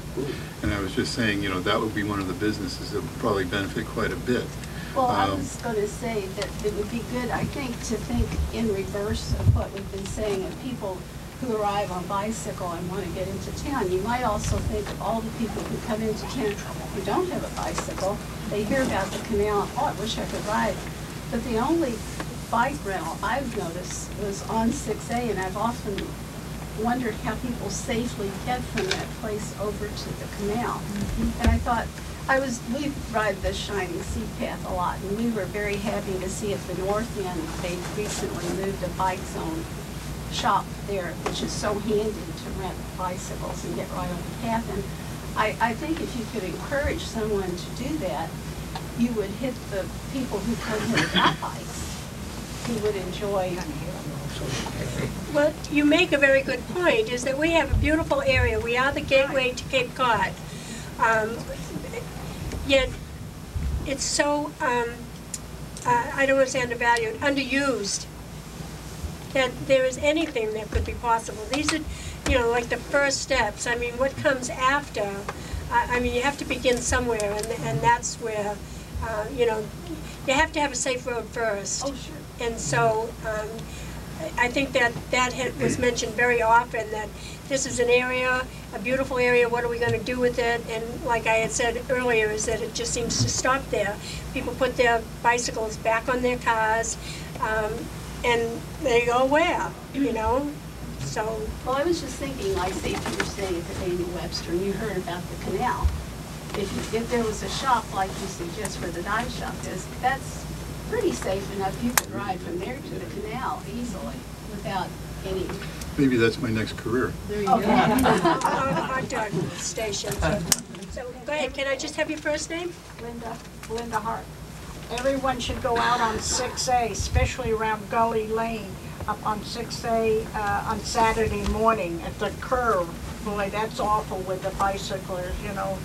And I was just saying, you know, that would be one of the businesses that would probably benefit quite a bit. Well, I was going to say that it would be good, I think, to think in reverse of what we've been saying of people who arrive on bicycle and want to get into town. You might also think of all the people who come into town who don't have a bicycle. They hear about the canal, oh, I wish I could ride. But the only bike rental I've noticed was on 6A, and I've often wondered how people safely get from that place over to the canal. And I thought, we ride the Shining Sea Path a lot, and we were very happy to see at the north end they recently moved a bike zone shop there, which is so handy to rent bicycles and get right on the path. And I think if you could encourage someone to do that, you would hit the people who come here without bikes, who would enjoy. Well, you make a very good point, is that we have a beautiful area. We are the gateway to Cape Cod. Yet it's so, I don't want to say undervalued, underused, that there is anything that could be possible. These are, you know, like the first steps. I mean, what comes after? I mean, you have to begin somewhere, and that's where, you know, you have to have a safe road first. Oh, sure. And so I think that was mentioned very often, that this is an area, a beautiful area, what are we going to do with it? And like I had said earlier, is that it just seems to stop there. People put their bicycles back on their cars, and they go where, you know? So. Well, I was just thinking, like, say if you were staying at the Daniel Webster and you heard about the canal, if there was a shop like you suggest where the dive shop is, that's pretty safe enough. You could ride from there to the canal easily without any. Maybe that's my next career. There you go. Hot dog station. So, go ahead, can I just have your first name? Linda Hart. Everyone should go out on 6A, especially around Gully Lane, up on 6A on Saturday morning at the curve. Boy, that's awful with the bicyclers, you know,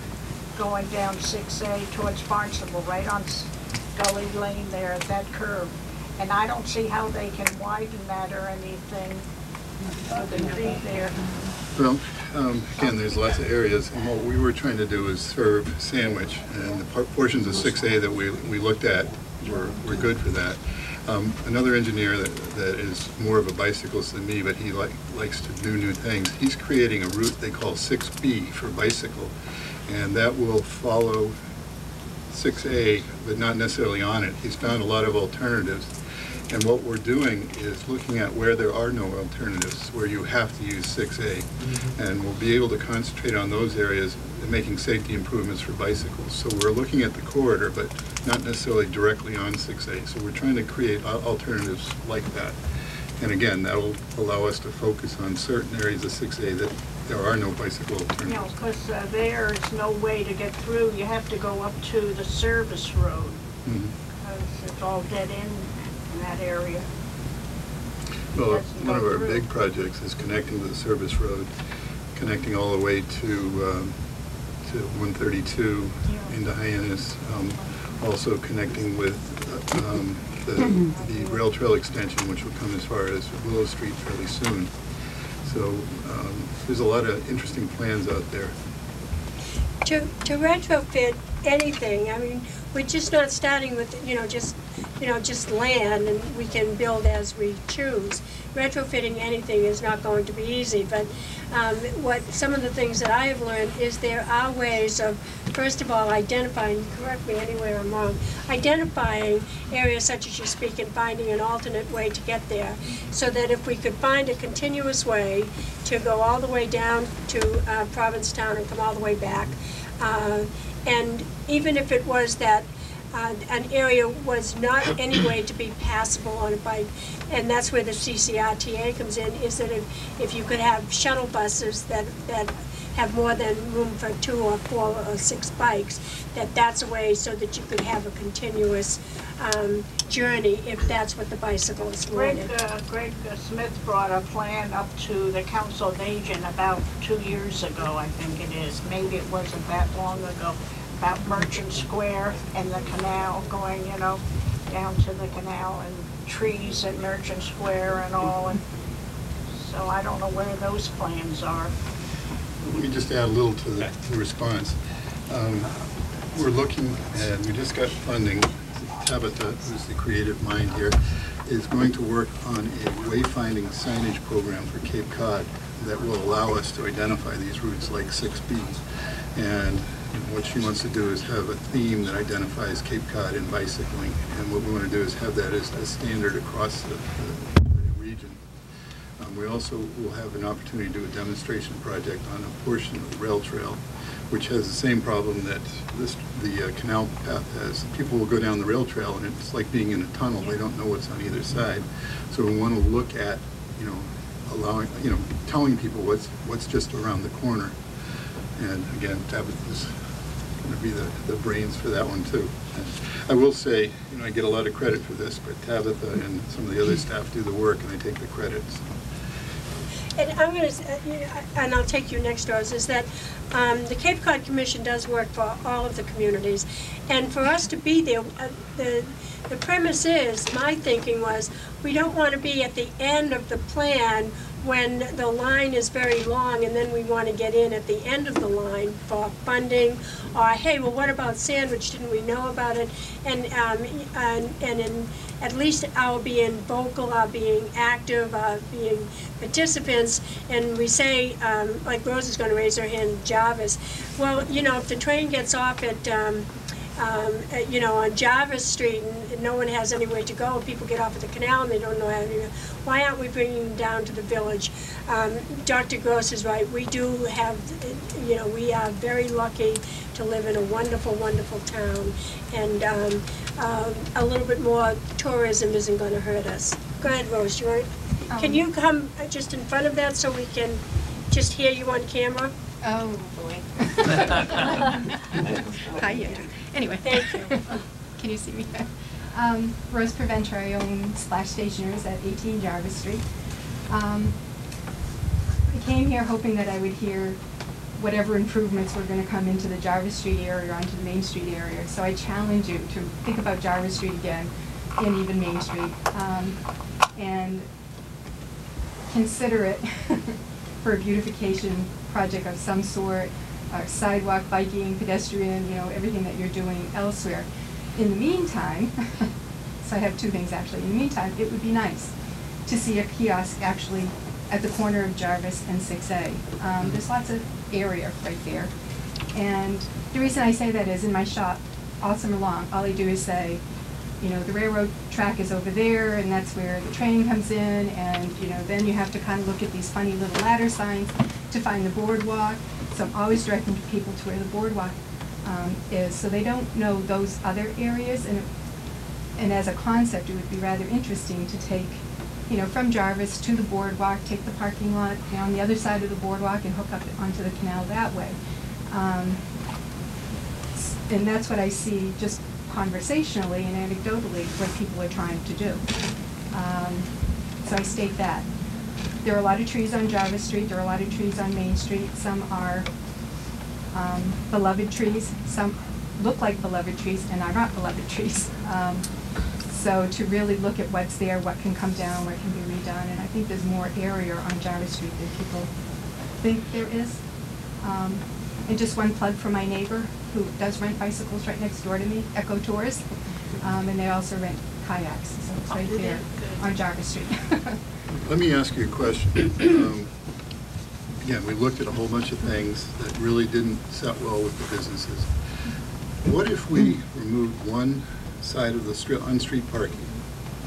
going down 6A towards Barnstable, right on Gully Lane there at that curve. And I don't see how they can widen that or anything. So they be there. Well, again, there's lots of areas, and what we were trying to do is serve Sandwich, and the portions of 6A that we looked at were good for that. Another engineer that is more of a bicyclist than me, but he likes to do new things, he's creating a route they call 6B for bicycle, and that will follow 6A, but not necessarily on it. He's found a lot of alternatives. And what we're doing is looking at where there are no alternatives, where you have to use 6A. And we'll be able to concentrate on those areas and making safety improvements for bicycles. So we're looking at the corridor, but not necessarily directly on 6A. So we're trying to create alternatives like that. And again, that will allow us to focus on certain areas of 6A that there are no bicycle alternatives. You know, because there is no way to get through. You have to go up to the service road. Because it's all dead end in that area. Well, one of our big projects is connecting to the service road, connecting all the way to 132 into Hyannis, also connecting with the rail trail extension, which will come as far as Willow Street fairly soon. So there's a lot of interesting plans out there. To retrofit anything, I mean, we're just not starting with, just land and we can build as we choose. Retrofitting anything is not going to be easy, but what some of the things that I have learned is there are ways of, first of all, identifying, correct me anywhere I'm wrong, identifying areas such as you speak and finding an alternate way to get there, so that if we could find a continuous way to go all the way down to Provincetown and come all the way back, and even if it was that an area was not any way to be passable on a bike, and that's where the CCRTA comes in, is that if you could have shuttle buses that have more than room for 2 or 4 or 6 bikes, that's a way so that you could have a continuous journey if that's what the bicyclists wanted. Greg Smith brought a plan up to the Council of Aging about 2 years ago, I think it is. Maybe it wasn't that long ago, about Merchant Square and the canal going, down to the canal and trees at Merchant Square and all. And so I don't know where those plans are. Let me just add a little to the response. We're looking, and we just got funding. Tabitha, who's the creative mind here, is going to work on a wayfinding signage program for Cape Cod that will allow us to identify these routes like 6B. And what she wants to do is have a theme that identifies Cape Cod in bicycling. And what we want to do is have that as a standard across the region. We also will have an opportunity to do a demonstration project on a portion of the rail trail, which has the same problem that the canal path has. People will go down the rail trail and it's like being in a tunnel. They don't know what's on either side. So we want to look at, allowing, telling people what's just around the corner. And again, Tabitha's going to be the brains for that one too. And I will say, I get a lot of credit for this, but Tabitha and some of the other staff do the work and I take the credit. So. And I'm going to, and I'll take you next, Rose, is that the Cape Cod Commission does work for all of the communities. And for us to be there, the premise is, my thinking was, we don't want to be at the end of the plan when the line is very long and then we want to get in at the end of the line for funding, or hey, well, what about Sandwich? Didn't we know about it? And in at least our being vocal, our being active, our being participants, and we say, like Rose is going to raise her hand, Jarvis. Well, if the train gets off at on Jarvis Street and no one has anywhere to go, people get off at the canal and they don't know how to do it. Why aren't we bringing them down to the village? Dr. Gross is right. We do have, we are very lucky to live in a wonderful, wonderful town. And a little bit more tourism isn't going to hurt us. Go ahead, Rose. You want? Can you come just in front of that so we can just hear you on camera? Oh, boy. Hi, Andrew. Anyway. Thank you. Can you see me? Rose Preventer, I own Splash Stationers at 18 Jarvis Street. I came here hoping that I would hear whatever improvements were going to come into the Jarvis Street area or onto the Main Street area. So I challenge you to think about Jarvis Street again and even Main Street. And consider it for a beautification project of some sort, sidewalk, biking, pedestrian, you know, everything that you're doing elsewhere. In the meantime, so I have two things actually. In the meantime, it would be nice to see a kiosk actually at the corner of Jarvis and 6A. There's lots of area right there. And the reason I say that is in my shop, all summer long, all I do is say, you know, the railroad track is over there and that's where the train comes in, and, you know, then you have to kind of look at these funny little ladder signs to find the boardwalk. So I'm always directing people to where the boardwalk is, so they don't know those other areas. And as a concept, it would be rather interesting to take, you know, from Jarvis to the boardwalk, take the parking lot down the other side of the boardwalk and hook up onto the canal that way. And that's what I see just conversationally and anecdotally what people are trying to do. So I state that. There are a lot of trees on Jarvis Street, there are a lot of trees on Main Street. Some are beloved trees, some look like beloved trees and are not beloved trees. So to really look at what's there, what can come down, what can be redone, and I think there's more area on Jarvis Street than people think there is. And just one plug for my neighbor who does rent bicycles right next door to me, Echo Tours, and they also rent kayaks, so it's right there on Jarvis Street. Let me ask you a question. Again, we looked at a whole bunch of things that really didn't set well with the businesses. What if we removed one side of the street, on-street parking,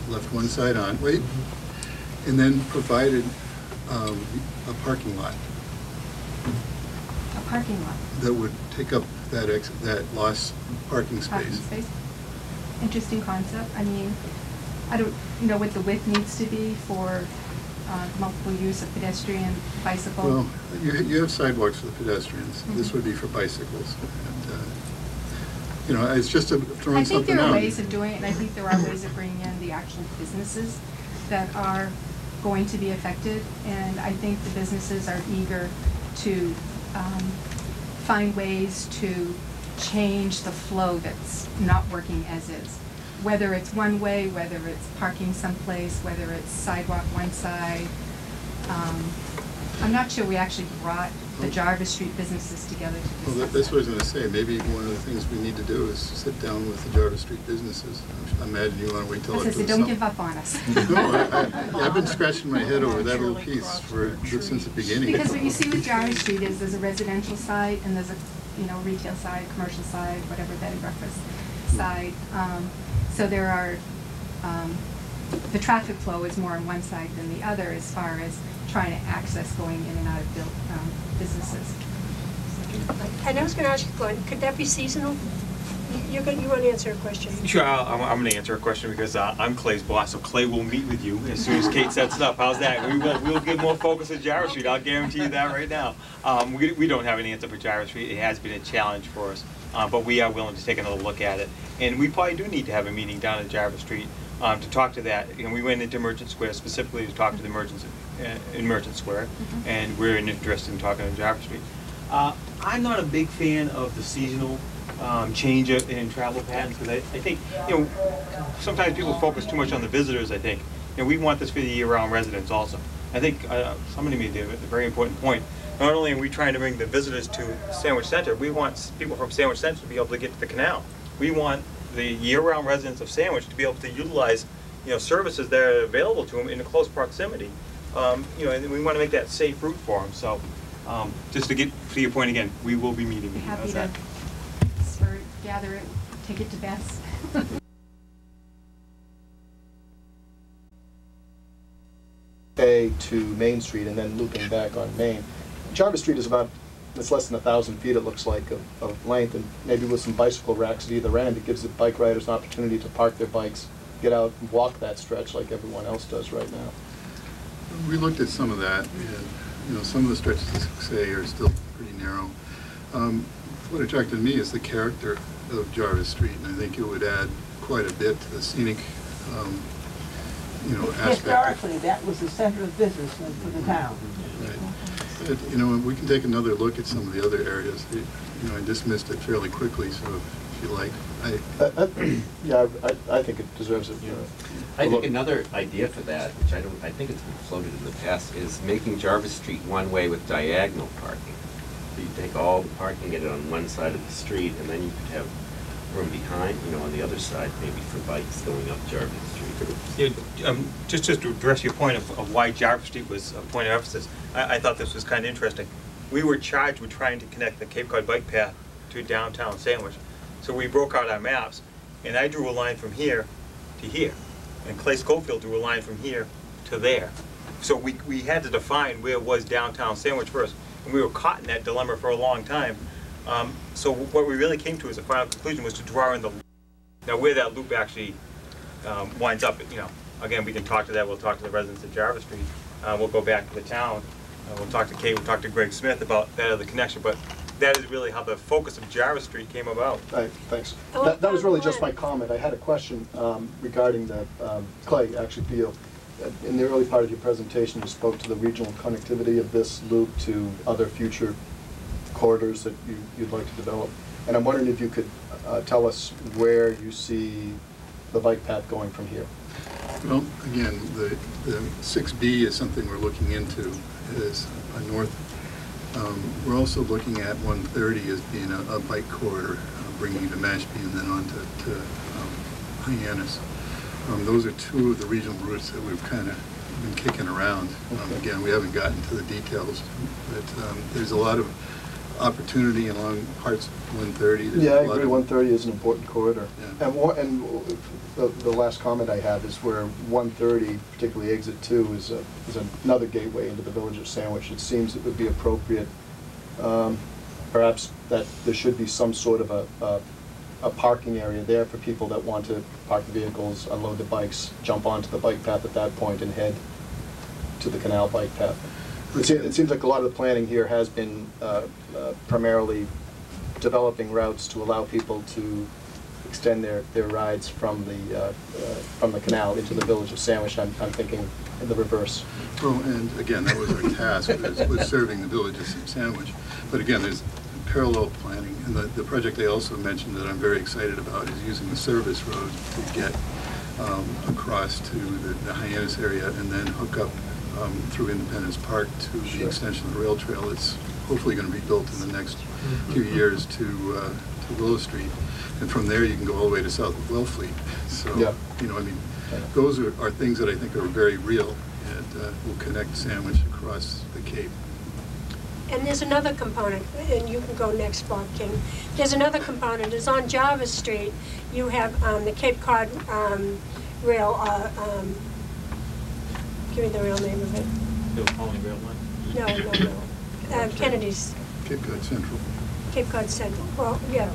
left one side on, and then provided a parking lot? A parking lot? That would take up that lost parking space. Parking space. Interesting concept. I mean, I don't know what the width needs to be for multiple use of pedestrian, bicycle. Well, you have sidewalks for the pedestrians. Mm-hmm. This would be for bicycles. And, you know, it's just throwing something out. I think there are ways of doing it, and I think there are ways of bringing in the actual businesses that are going to be affected. And I think the businesses are eager to find ways to change the flow that's not working as is. Whether it's one way, whether it's parking someplace, whether it's sidewalk one side. I'm not sure we actually brought the Jarvis Street businesses together to discuss. Well, that's what I was going to say. Maybe one of the things we need to do is sit down with the Jarvis Street businesses. I imagine you want to wait till As I said, don't give up on us. No, I've been scratching my head over that little piece since the beginning. Because what you see with Jarvis Street is there's a residential side and there's a retail side, commercial side, whatever bed and breakfast side. So there are, the traffic flow is more on one side than the other as far as trying to access going in and out of built businesses. And I was going to ask you, Glenn, could that be seasonal? You want to answer a question? Sure, I'm going to answer a question because I'm Clay's boss, so Clay will meet with you as soon as Kate sets it up. How's that? We'll get more focus at Jarvis Street. I'll guarantee you that right now. We don't have an answer for Jarvis Street. It has been a challenge for us, but we are willing to take another look at it. And we probably do need to have a meeting down at Jarvis Street to talk to that. You know, we went into Merchant Square specifically to talk to the merchants in Merchant Square, and we're interested in talking to Jarvis Street. I'm not a big fan of the seasonal change in travel patterns because I think, you know, sometimes people focus too much on the visitors. I think, you know, we want this for the year-round residents also. I think somebody made a very important point. Not only are we trying to bring the visitors to Sandwich Center, we want people from Sandwich Center to be able to get to the canal. We want the year-round residents of Sandwich to be able to utilize, you know, services that are available to them in close proximity. You know, and we want to make that safe route for them. So, just to get to your point again, we will be meeting. Happy to gather it, take it to Beth's. To Main Street and then looping back on Main. Jarvis Street is about, it's less than 1,000 feet, it looks like, of length, and maybe with some bicycle racks at either end, it gives the bike riders an opportunity to park their bikes, get out and walk that stretch like everyone else does right now. We looked at some of that, and, you know, some of the stretches of 6A are still pretty narrow. What attracted me is the character of Jarvis Street, and I think it would add quite a bit to the scenic, you know, aspect. Historically, that was the center of business for the town. Right. But, you know, we can take another look at some of the other areas. You know, I dismissed it fairly quickly, so if you like, Yeah, I think it deserves it. I think another idea for that, which I think it's been floated in the past, is making Jarvis Street one way with diagonal parking. So you take all the parking, get it on one side of the street, and then you could have room behind, you know, on the other side, maybe for bikes going up Jarvis Street. Yeah, just to address your point of why Jarvis Street was a point of emphasis, I thought this was kind of interesting. We were charged with trying to connect the Cape Cod bike path to downtown Sandwich. So we broke out our maps, and I drew a line from here to here. And Clay Schofield drew a line from here to there. So we had to define where was downtown Sandwich first. And we were caught in that dilemma for a long time. So what we really came to as a final conclusion was to draw in the loop. Now where that loop actually winds up, you know, again, we can talk to that. We'll talk to the residents of Jarvis Street. We'll go back to the town. We'll talk to Kate, we'll talk to Greg Smith about that other connection. But that is really how the focus of Jarvis Street came about. Thanks. That was really just my comment. I had a question regarding the, Clay, actually, Pio. In the early part of your presentation, you spoke to the regional connectivity of this loop to other future corridors that you'd like to develop. And I'm wondering if you could tell us where you see the bike path going from here. well, again, the 6B is something we're looking into as a north. We're also looking at 130 as being a bike corridor, bringing you to Mashpee and then on to Hyannis. Those are two of the regional routes that we've kind of been kicking around. Again, we haven't gotten to the details, but there's a lot of opportunity along parts of 130. Yeah, I agree. 130 is an important corridor. Yeah. And the last comment I have is where 130, particularly exit 2, is another gateway into the village of Sandwich. It seems it would be appropriate, perhaps, that there should be some sort of a parking area there for people that want to park the vehicles, unload the bikes, jump onto the bike path at that point and head to the Canal bike path. It seems like a lot of the planning here has been primarily developing routes to allow people to extend their rides from the canal into the village of Sandwich. I'm thinking in the reverse. Well, and again, that was our task, was serving the village of Sandwich. But again, there's parallel planning, and the project they also mentioned that I'm very excited about is using the service road to get across to the Hyannis area and then hook up through Independence Park to the extension of the rail trail. It's hopefully going to be built in the next few years to Willow Street, and from there you can go all the way to south of Wellfleet. So, you know, I mean, those are things that I think are very real and will connect Sandwich across the Cape. And there's another component, and you can go next, Bob King. There's another component, is on Jarvis Street, you have the Cape Cod rail, give me the real name of it. The only rail line? No. Kennedy's. Cape Cod Central. Cape Cod Central, well, yeah.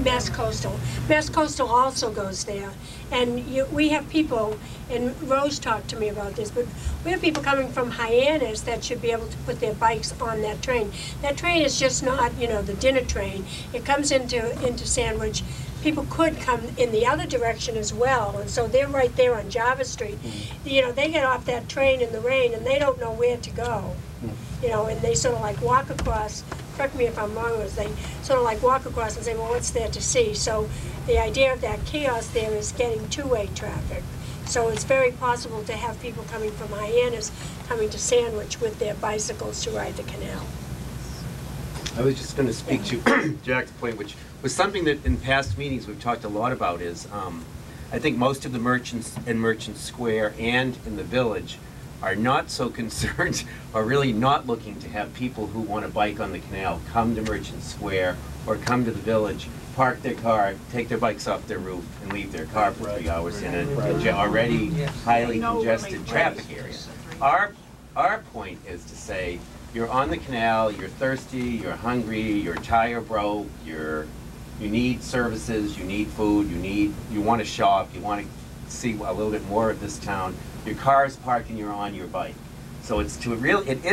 Mass Coastal. Mass Coastal also goes there. And we have people, and Rose talked to me about this, but we have people coming from Hyannis that should be able to put their bikes on that train. That train is just not, you know, the dinner train. It comes into Sandwich. People could come in the other direction as well, and so they're right there on Jarvis Street. You know, they get off that train in the rain and they don't know where to go. You know, and they sort of like walk across, correct me if I'm wrong, they sort of like walk across and say, well, what's there to see? So the idea of that kiosk there is getting two-way traffic. So it's very possible to have people coming from Hyannis coming to Sandwich with their bicycles to ride the canal. I was just going to speak to Jack's point, which was something that in past meetings we've talked a lot about, is I think most of the merchants in Merchant Square and in the village are not so concerned, or really not looking to have people who want to bike on the canal come to Merchant Square or come to the village, park their car, take their bikes off their roof, and leave their car for 3 hours in an already highly congested traffic area. Our point is to say, you're on the canal, you're thirsty, you're hungry, your tire broke, you need services, you need food, you want to shop, you want to see a little bit more of this town. Your car is parked and you're on your bike. So it's to it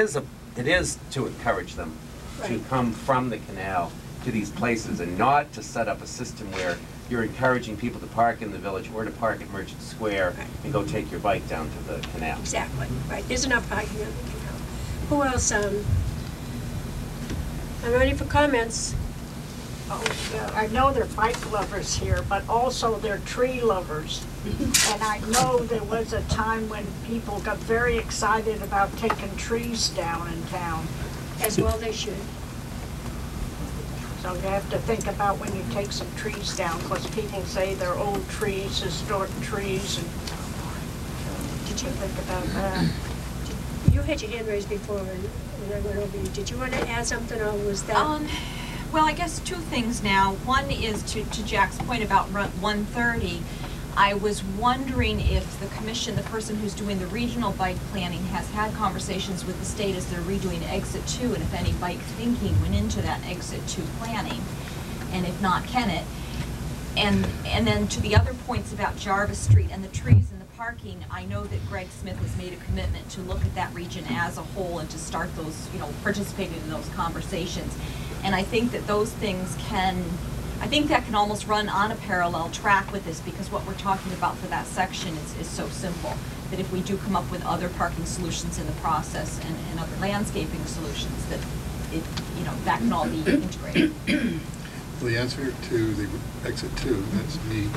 is to encourage them to come from the canal to these places, and not to set up a system where you're encouraging people to park in the village or to park at Merchant Square and go take your bike down to the canal. Exactly, right. There's enough parking on the canal. Who else? I'm ready for comments. Oh, yeah, I know they're bike lovers here, but also they're tree lovers. And I know there was a time when people got very excited about taking trees down in town. As well they should. So you have to think about when you take some trees down, because people say they're old trees, historic trees, and did you think about that? You had your hand raised before, and I went over you. Did you want to add something, or was that? Well, I guess two things now. One is to Jack's point about 130. I was wondering if the commission, the person who's doing the regional bike planning, has had conversations with the state as they're redoing Exit 2, and if any bike thinking went into that Exit 2 planning, and if not, can it? And then to the other points about Jarvis Street and the trees and the parking, I know that Greg Smith has made a commitment to look at that region as a whole and to start those, participating in those conversations. And I think that those things I think that can almost run on a parallel track with this, because what we're talking about for that section is so simple, that if we do come up with other parking solutions in the process and other landscaping solutions, that that can all be integrated. Well, the answer to the Exit 2, that's me,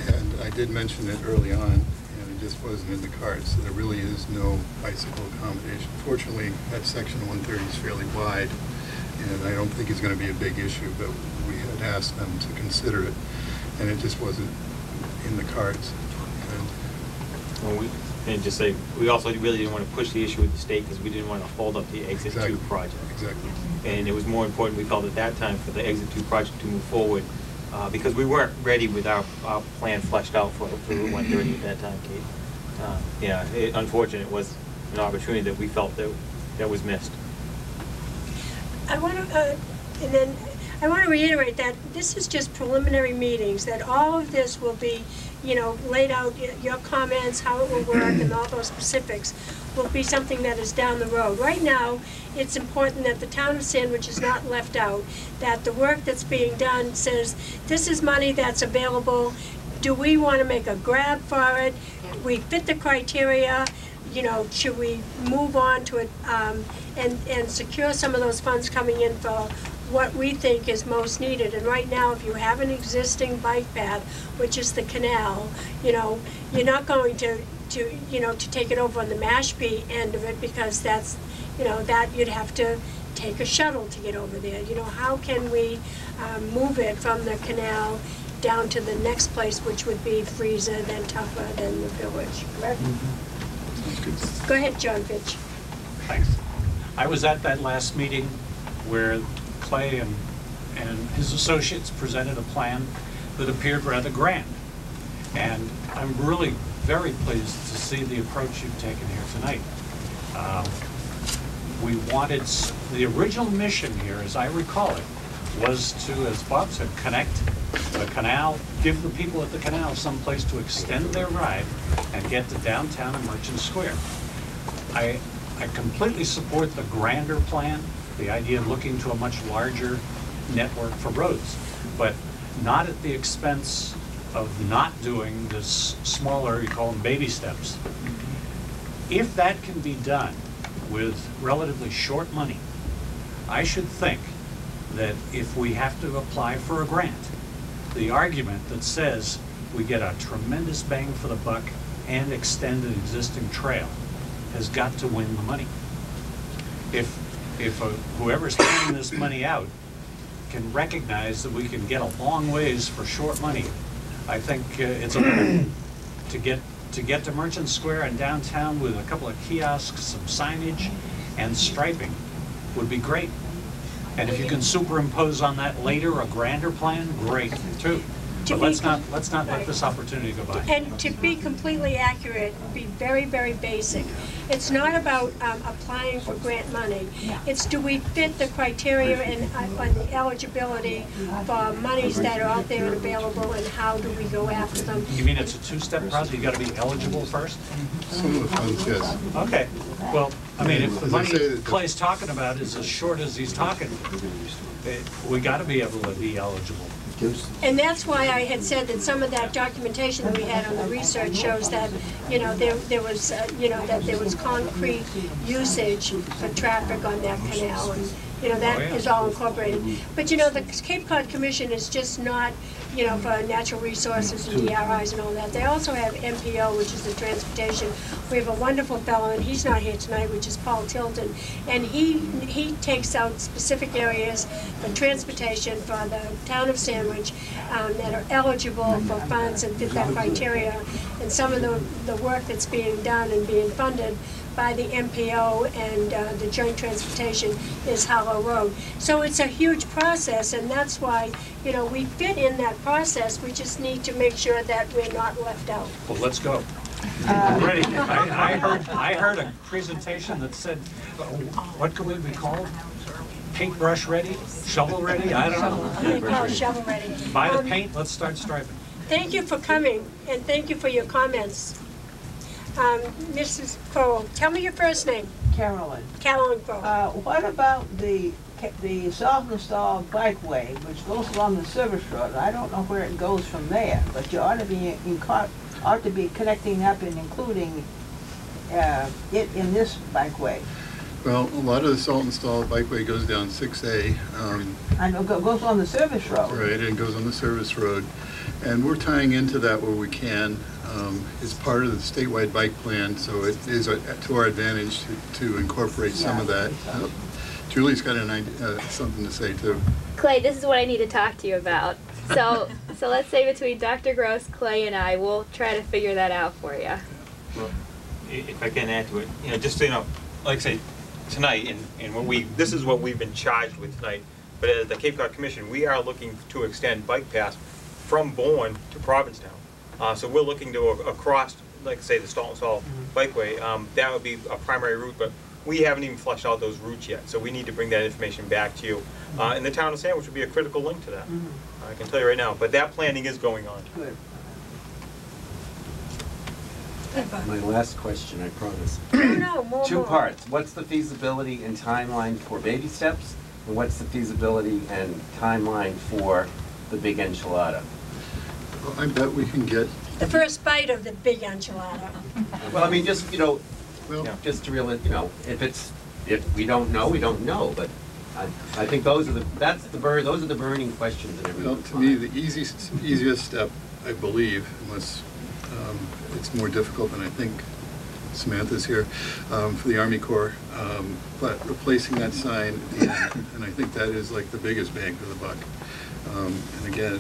and I did mention it early on, and it just wasn't in the cards, so there really is no bicycle accommodation. Fortunately, that section 130 is fairly wide, and I don't think it's going to be a big issue, but we had asked them to consider it, and it just wasn't in the cards. And just say, we also really didn't want to push the issue with the state, because we didn't want to hold up the Exit 2 project. Exactly. And it was more important, we felt at that time, for the Exit 2 project to move forward, because we weren't ready with our plan fleshed out for Route 130 at that time, Kate. Unfortunately, it was an opportunity that we felt that was missed. I want to reiterate that this is just preliminary meetings, that all of this will be, laid out, your comments, how it will work, and all those specifics will be something that is down the road. Right now, it's important that the town of Sandwich is not left out, that the work that's being done says, this is money that's available, do we want to make a grab for it? We fit the criteria, should we move on to it and secure some of those funds coming in for what we think is most needed. And right now, if you have an existing bike path, which is the canal, you're not going to take it over on the Mashpee end of it, because that's, that you'd have to take a shuttle to get over there. How can we move it from the canal down to the next place, which would be Frieza, then Tupper, then the village, correct? Mm-hmm. Go ahead, John Fitch. Thanks. I was at that last meeting where Clay and his associates presented a plan that appeared rather grand. And I'm really very pleased to see the approach you've taken here tonight. We wanted, the original mission here, as I recall it, was to, as Bob said, connect the canal, give the people at the canal some place to extend their ride and get to downtown and Merchant Square. I completely support the grander plan, the idea of looking to a much larger network for roads, but not at the expense of not doing this smaller, you call them baby steps. If that can be done with relatively short money, I should think that if we have to apply for a grant, the argument that says we get a tremendous bang for the buck and extend an existing trail has got to win the money. If whoever's handing this money out can recognize that we can get a long ways for short money, I think it's a winner. To get to Merchant Square and downtown with a couple of kiosks, some signage, and striping would be great. And if you can superimpose on that later a grander plan, great too. But let's not let this opportunity go by. And to be completely accurate, be very, very basic. It's not about applying for grant money. It's do we fit the criteria and on the eligibility for monies that are out there and available, and how do we go after them? You mean it's a two-step process? You got to be eligible first? Some of the funds, yes. Okay. Well, I mean, if the As I money say, that- Clay's talking about is as short as he's talking, we got to be able to be eligible. And that's why I had said that some of that documentation that we had on the research shows that, you know, there was, you know, that there was concrete usage for traffic on that canal, and, you know, that is all incorporated. But, you know, the Cape Cod Commission is just not, you know, for natural resources and DRIs and all that. They also have MPO, which is the transportation. We have a wonderful fellow, and he's not here tonight, which is Paul Tilton, and he takes out specific areas for transportation for the town of Sandwich that are eligible for funds and fit that criteria. And some of the work that's being done and being funded by the MPO and the joint transportation is Hollow Road. So it's a huge process, and that's why, you know, we fit in that process. We just need to make sure that we're not left out. Well, let's go. We're ready. I heard a presentation that said, what could we be called? Paintbrush ready? Shovel ready? I don't know. We call it shovel ready. Buy the paint, let's start striping. Thank you for coming, and thank you for your comments. Mrs. Crowell, tell me your first name. Carolyn. Carolyn Crowell. What about the self-installed bikeway, which goes along the service road? I don't know where it goes from there, but you ought to be connecting up and including it in this bikeway. Well, a lot of the salt-installed bikeway goes down 6A. I know it goes on the service road. Right, it goes on the service road. And we're tying into that where we can. It's part of the statewide bike plan, so it is to our advantage to incorporate some of that. Julie's got something to say too. Clay, this is what I need to talk to you about. So let's say between Dr. Gross, Clay, and I, we'll try to figure that out for you. Well, if I can add to it, you know, just so you know, like I say, tonight, and when this is what we've been charged with tonight, but as the Cape Cod Commission, we are looking to extend bike paths from Bourne to Provincetown. So we're looking to across, like say, the Stall Bikeway. That would be a primary route, but we haven't even fleshed out those routes yet. So we need to bring that information back to you. And the town of Sandwich would be a critical link to that. I can tell you right now. But that planning is going on. Good. My last question, I promise. No, Two parts. What's the feasibility and timeline for baby steps? And what's the feasibility and timeline for the big enchilada? Well, I bet we can get... The first bite of the big enchilada. Well, I mean, just, you know, Well, just to really, you know, if we don't know, we don't know. But I think those are the burning questions in well, everyone's to me, mind. the easiest step, I believe, unless it's more difficult than I think Samantha's here, for the Army Corps, but replacing that sign, and I think that is like the biggest bang for the buck. And again,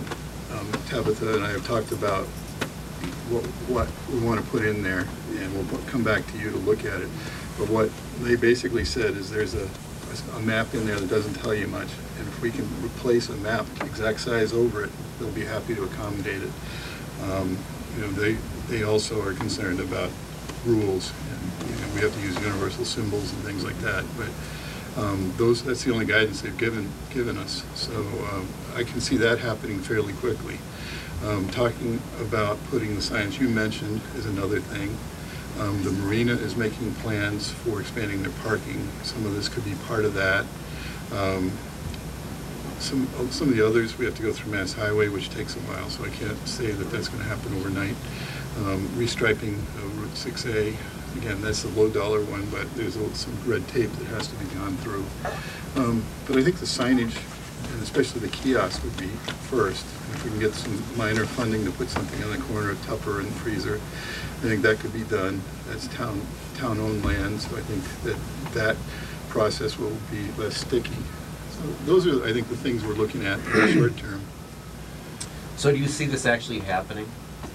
Tabitha and I have talked about what we want to put in there, and we'll come back to you to look at it. But what they basically said is there's a map in there that doesn't tell you much, and if we can replace a map exact size over it, they'll be happy to accommodate it. You know, they also are concerned about rules, and you know, we have to use universal symbols and things like that. But that's the only guidance they've given us. So I can see that happening fairly quickly. Talking about putting the signs you mentioned is another thing. The marina is making plans for expanding their parking. Some of this could be part of that. Some of the others, we have to go through Mass Highway, which takes a while, so I can't say that that's going to happen overnight. Restriping Route 6A, again, that's the low dollar one, but there's some red tape that has to be gone through. But I think the signage, and especially the kiosk, would be first. And if we can get some minor funding to put something in the corner of Tupper and Freezer, I think that could be done. That's town-owned land, so I think that process will be less sticky. So those are, I think, the things we're looking at in the short term. So do you see this actually happening?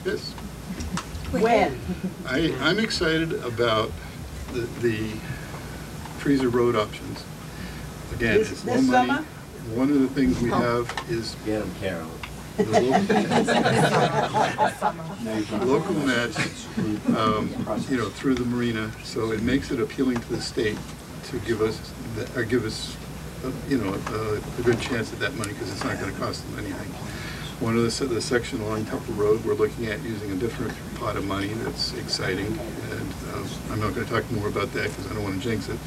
Yes. When? I'm excited about the Freezer Road options. Again, it's no money. Summer? One of the things we have is Get them, Carol. local match, you know, through the marina, so it makes it appealing to the state to give us, you know, a good chance at that money, because it's not going to cost them anything. One of the section along Temple Road, we're looking at using a different pot of money that's exciting, and I'm not going to talk more about that because I don't want to jinx it,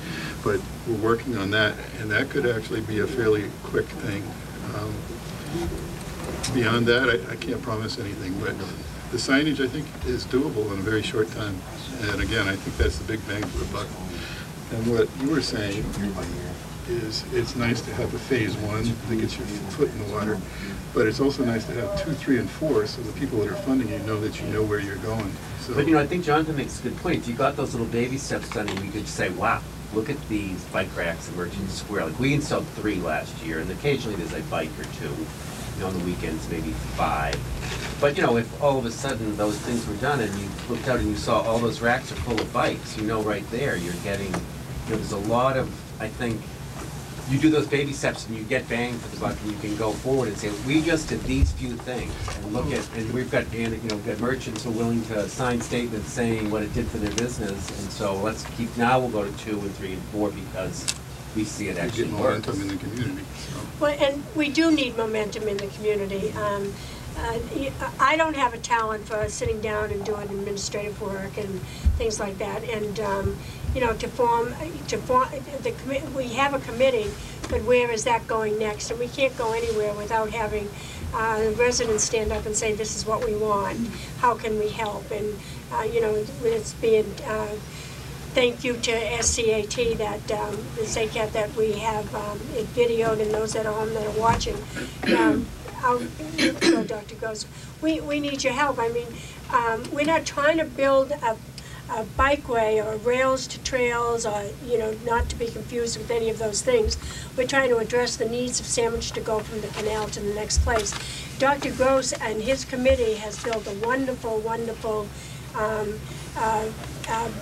but we're working on that, and that could actually be a fairly quick thing. Beyond that, I can't promise anything, but the signage, I think, is doable in a very short time, and again, I think that's the big bang for the buck. And what you were saying is it's nice to have a phase one that gets your foot in the water, but it's also nice to have 2, 3, and 4, so the people that are funding you know that you know where you're going. So, but you know, I think Jonathan makes a good point. If you got those little baby steps done, and we could say, wow, look at these bike racks in Merchant Square. Like, we installed 3 last year, and occasionally there's a bike or 2. You know, on the weekends, maybe 5. But, you know, if all of a sudden those things were done and you looked out and you saw all those racks are full of bikes, you know right there you're getting, you know, there's a lot of, I think, you do those baby steps and you get bang for the buck, and you can go forward and say, we just did these few things, and look at, and we've got, you know, we've got merchants who are willing to sign statements saying what it did for their business, and so let's keep, now we'll go to 2 and 3 and 4 because we see it actually get works. momentum in the community. So. Well, and we do need momentum in the community. I don't have a talent for sitting down and doing administrative work and things like that. And you know, we have a committee, but where is that going next? And we can't go anywhere without having residents stand up and say, "This is what we want. How can we help?" And you know, it's being. Thank you to SCAT that the SACAT that we have it videoed, and those that are home that are watching. Dr. Gross, we need your help. I mean, we're not trying to build a bikeway or rails to trails, or, you know, not to be confused with any of those things. We're trying to address the needs of Sandwich to go from the canal to the next place. Dr. Gross and his committee has built a wonderful, wonderful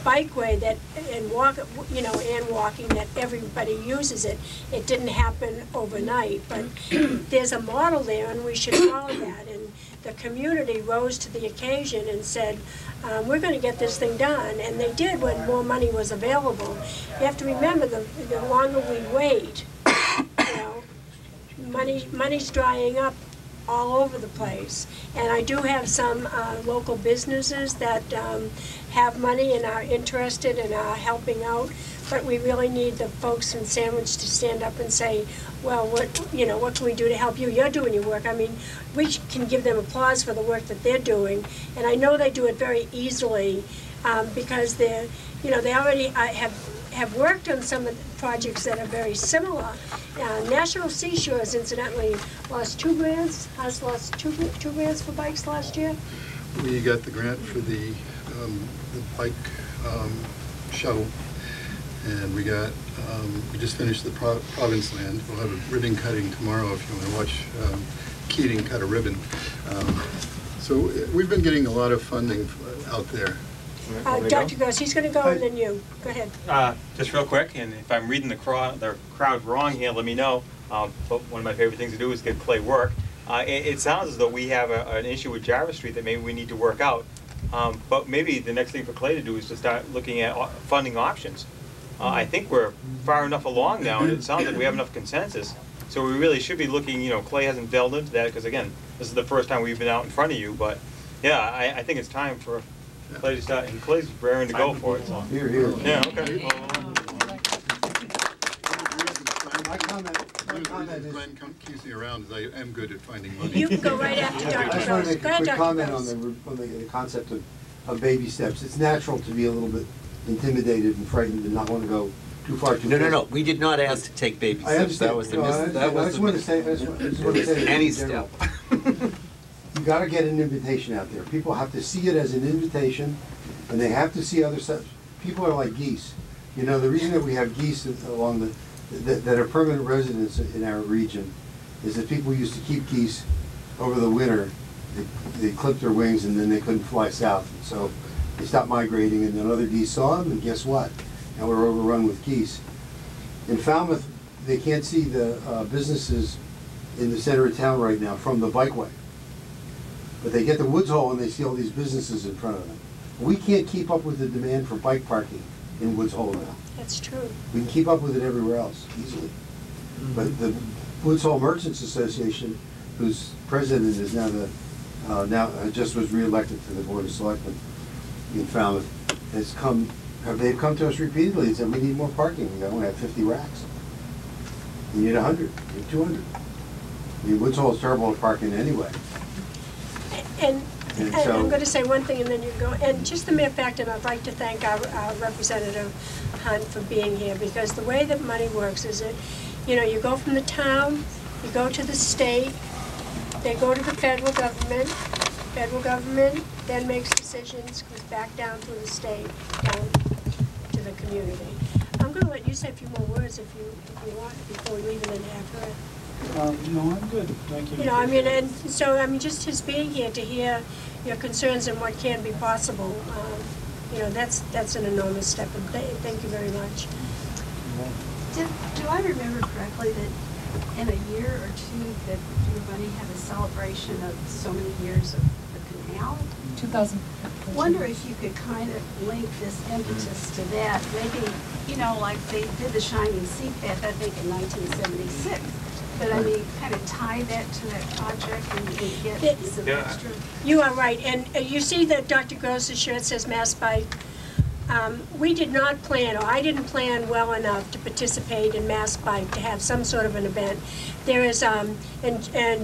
bikeway that and walking that everybody uses it. It didn't happen overnight, but there's a model there, and we should follow that. And the community rose to the occasion and said, "We're going to get this thing done," and they did when more money was available. You have to remember, the longer we wait, you know, money's drying up all over the place. And I do have some local businesses that have money and are interested and are helping out, but we really need the folks in Sandwich to stand up and say, well, what can we do to help you? You're doing your work. I mean, we can give them applause for the work that they're doing, and I know they do it very easily because they already have worked on some of the projects that are very similar. National Seashores, incidentally, lost 2 grants. Has lost two grants for bikes last year. We got the grant for the bike shuttle, and we got we just finished the Province Land. We'll have a ribbon cutting tomorrow if you want to watch Keating cut a ribbon. So we've been getting a lot of funding out there. Dr. Gross, he's going to go, and then you. Go ahead. Just real quick, and if I'm reading the crowd wrong here, let me know. But one of my favorite things to do is get Clay work. It sounds as though we have an issue with Jarvis Street that maybe we need to work out. But maybe the next thing for Clay to do is to start looking at funding options. I think we're far enough along now, and it sounds like we have enough consensus. So we really should be looking, you know, Clay hasn't delved into that because, again, this is the first time we've been out in front of you. But, yeah, I think it's time for Clay to start, and Clay's raring to go for it. So. Here, here. Yeah, okay. My comment is... Glenn keeps me around, as I am good at finding money. You can go right after Dr. I just want Gross. to make Go a ahead, quick Dr. comment Gross. on the concept of baby steps. It's natural to be a little bit intimidated and frightened and not want to go too far too fast. No. We did not ask to take baby I steps. understand. That was the No, I just want to say any in step. You got to get an invitation out there. People have to see it as an invitation, and they have to see other steps. People are like geese. You know, the reason that we have geese along that are permanent residents in our region is that people used to keep geese over the winter. They clipped their wings and then they couldn't fly south. So they stopped migrating, and then other geese saw them, and guess what? Now we're overrun with geese. In Falmouth, they can't see the businesses in the center of town right now from the bikeway. But they get the Woods Hole and they see all these businesses in front of them. We can't keep up with the demand for bike parking in Woods Hole now. That's true. We can keep up with it everywhere else, easily. But the Woods Hole Merchants Association, whose president is now just was reelected to the Board of Selectmen in Falmouth, they've come to us repeatedly and said, we need more parking. We only have 50 racks. You need 100, you need 200. I mean, Woods Hole is terrible at parking anyway. And so, I'm going to say one thing and then you go. And just the mere fact, and I'd like to thank our Representative Hunt for being here, because the way that money works is that, you know, you go from the town, you go to the state, they go to the federal government then makes decisions, goes back down through the state, down to the community. I'm going to let you say a few more words if you want before we leave, and then have her. No, I'm good, thank you. You know, I mean, and so, I mean, just his being here to hear your concerns and what can be possible, you know, that's an enormous step, and thank you very much. Do I remember correctly that in a year or two that you're going to have a celebration of so many years of the canal? 2000. Wonder if you could kind of link this impetus to that. Maybe, you know, like they did the Shining Sea Path, I think, in 1976. But I mean, kind of tie that to that project and get some extra. You are right, and you see that Dr. Gross's shirt says Mass Bike. We did not plan, or I didn't plan well enough to participate in Mass Bike, to have some sort of an event. There is, and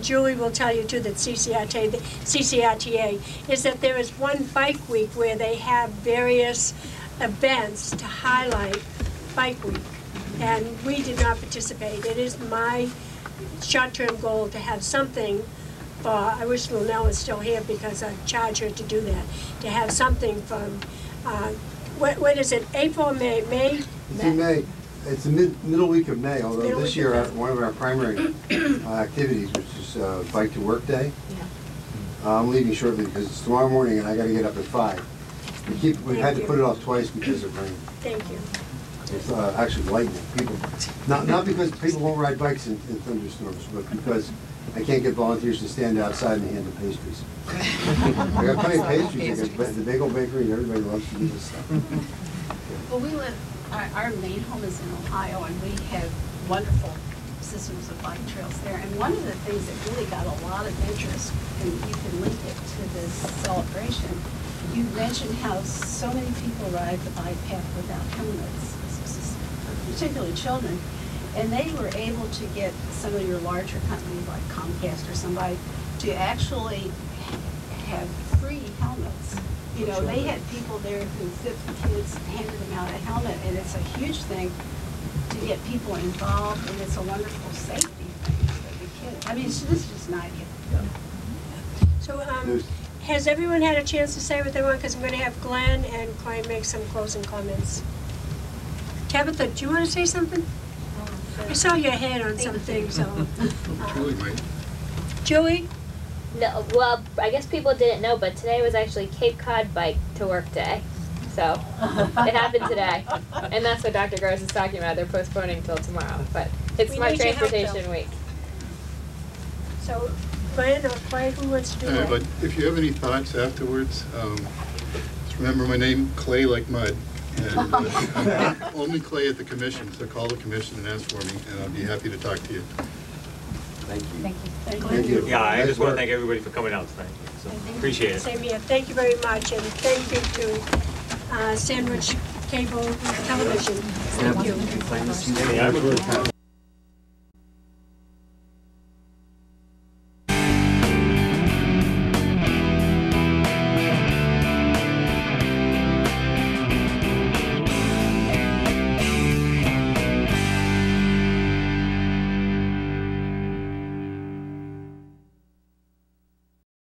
Julie will tell you too that CCRTA is that there is one bike week where they have various events to highlight Bike Week, and we did not participate. It is my short-term goal to have something for, I wish Lunell was still here because I charge her to do that, to have something from, what is it, April, May? It's in May. It's the middle week of May, although this year one of our primary activities, which is Bike to Work Day. Yeah. I'm leaving shortly because it's tomorrow morning and I got to get up at 5. We've had to put it off twice because of rain. Thank you. It's actually lightning. Not because people won't ride bikes in thunderstorms, but because I can't get volunteers to stand outside and hand them pastries. I got plenty of pastries. I got the bagel bakery, and everybody loves to do this stuff. Well, we live, our main home is in Ohio, and we have wonderful systems of bike trails there. And one of the things that really got a lot of interest, and you can link it to this celebration, you mentioned how so many people ride the bike path without helmets, particularly children. And they were able to get some of your larger companies like Comcast or somebody to actually have free helmets. You know, they had people there who fit the kids, handed them out a helmet, and it's a huge thing to get people involved, and it's a wonderful safety thing for the kids. I mean, this is just an idea. So, has everyone had a chance to say what they want? Because I'm going to have Glenn and Clay make some closing comments. Tabitha, do you want to say something? I saw your head on something, so. Julie might. Julie? No, well, I guess people didn't know, but today was actually Cape Cod Bike to Work Day. So, it happened today. And that's what Dr. Gross is talking about. They're postponing till tomorrow. But it's Smart Transportation Week. So, Glenn or Clay, who wants to do that? But if you have any thoughts afterwards, just remember my name, Clay like mud. And I'm only Clay at the commission, so call the commission and ask for me, and I'll be happy to talk to you. Thank you. Thank you. Thank you. Yeah, I just want to thank everybody for coming out tonight. So appreciate it. Same here. Thank you very much, and thank you to Sandwich Cable Television. Thank you. Yeah,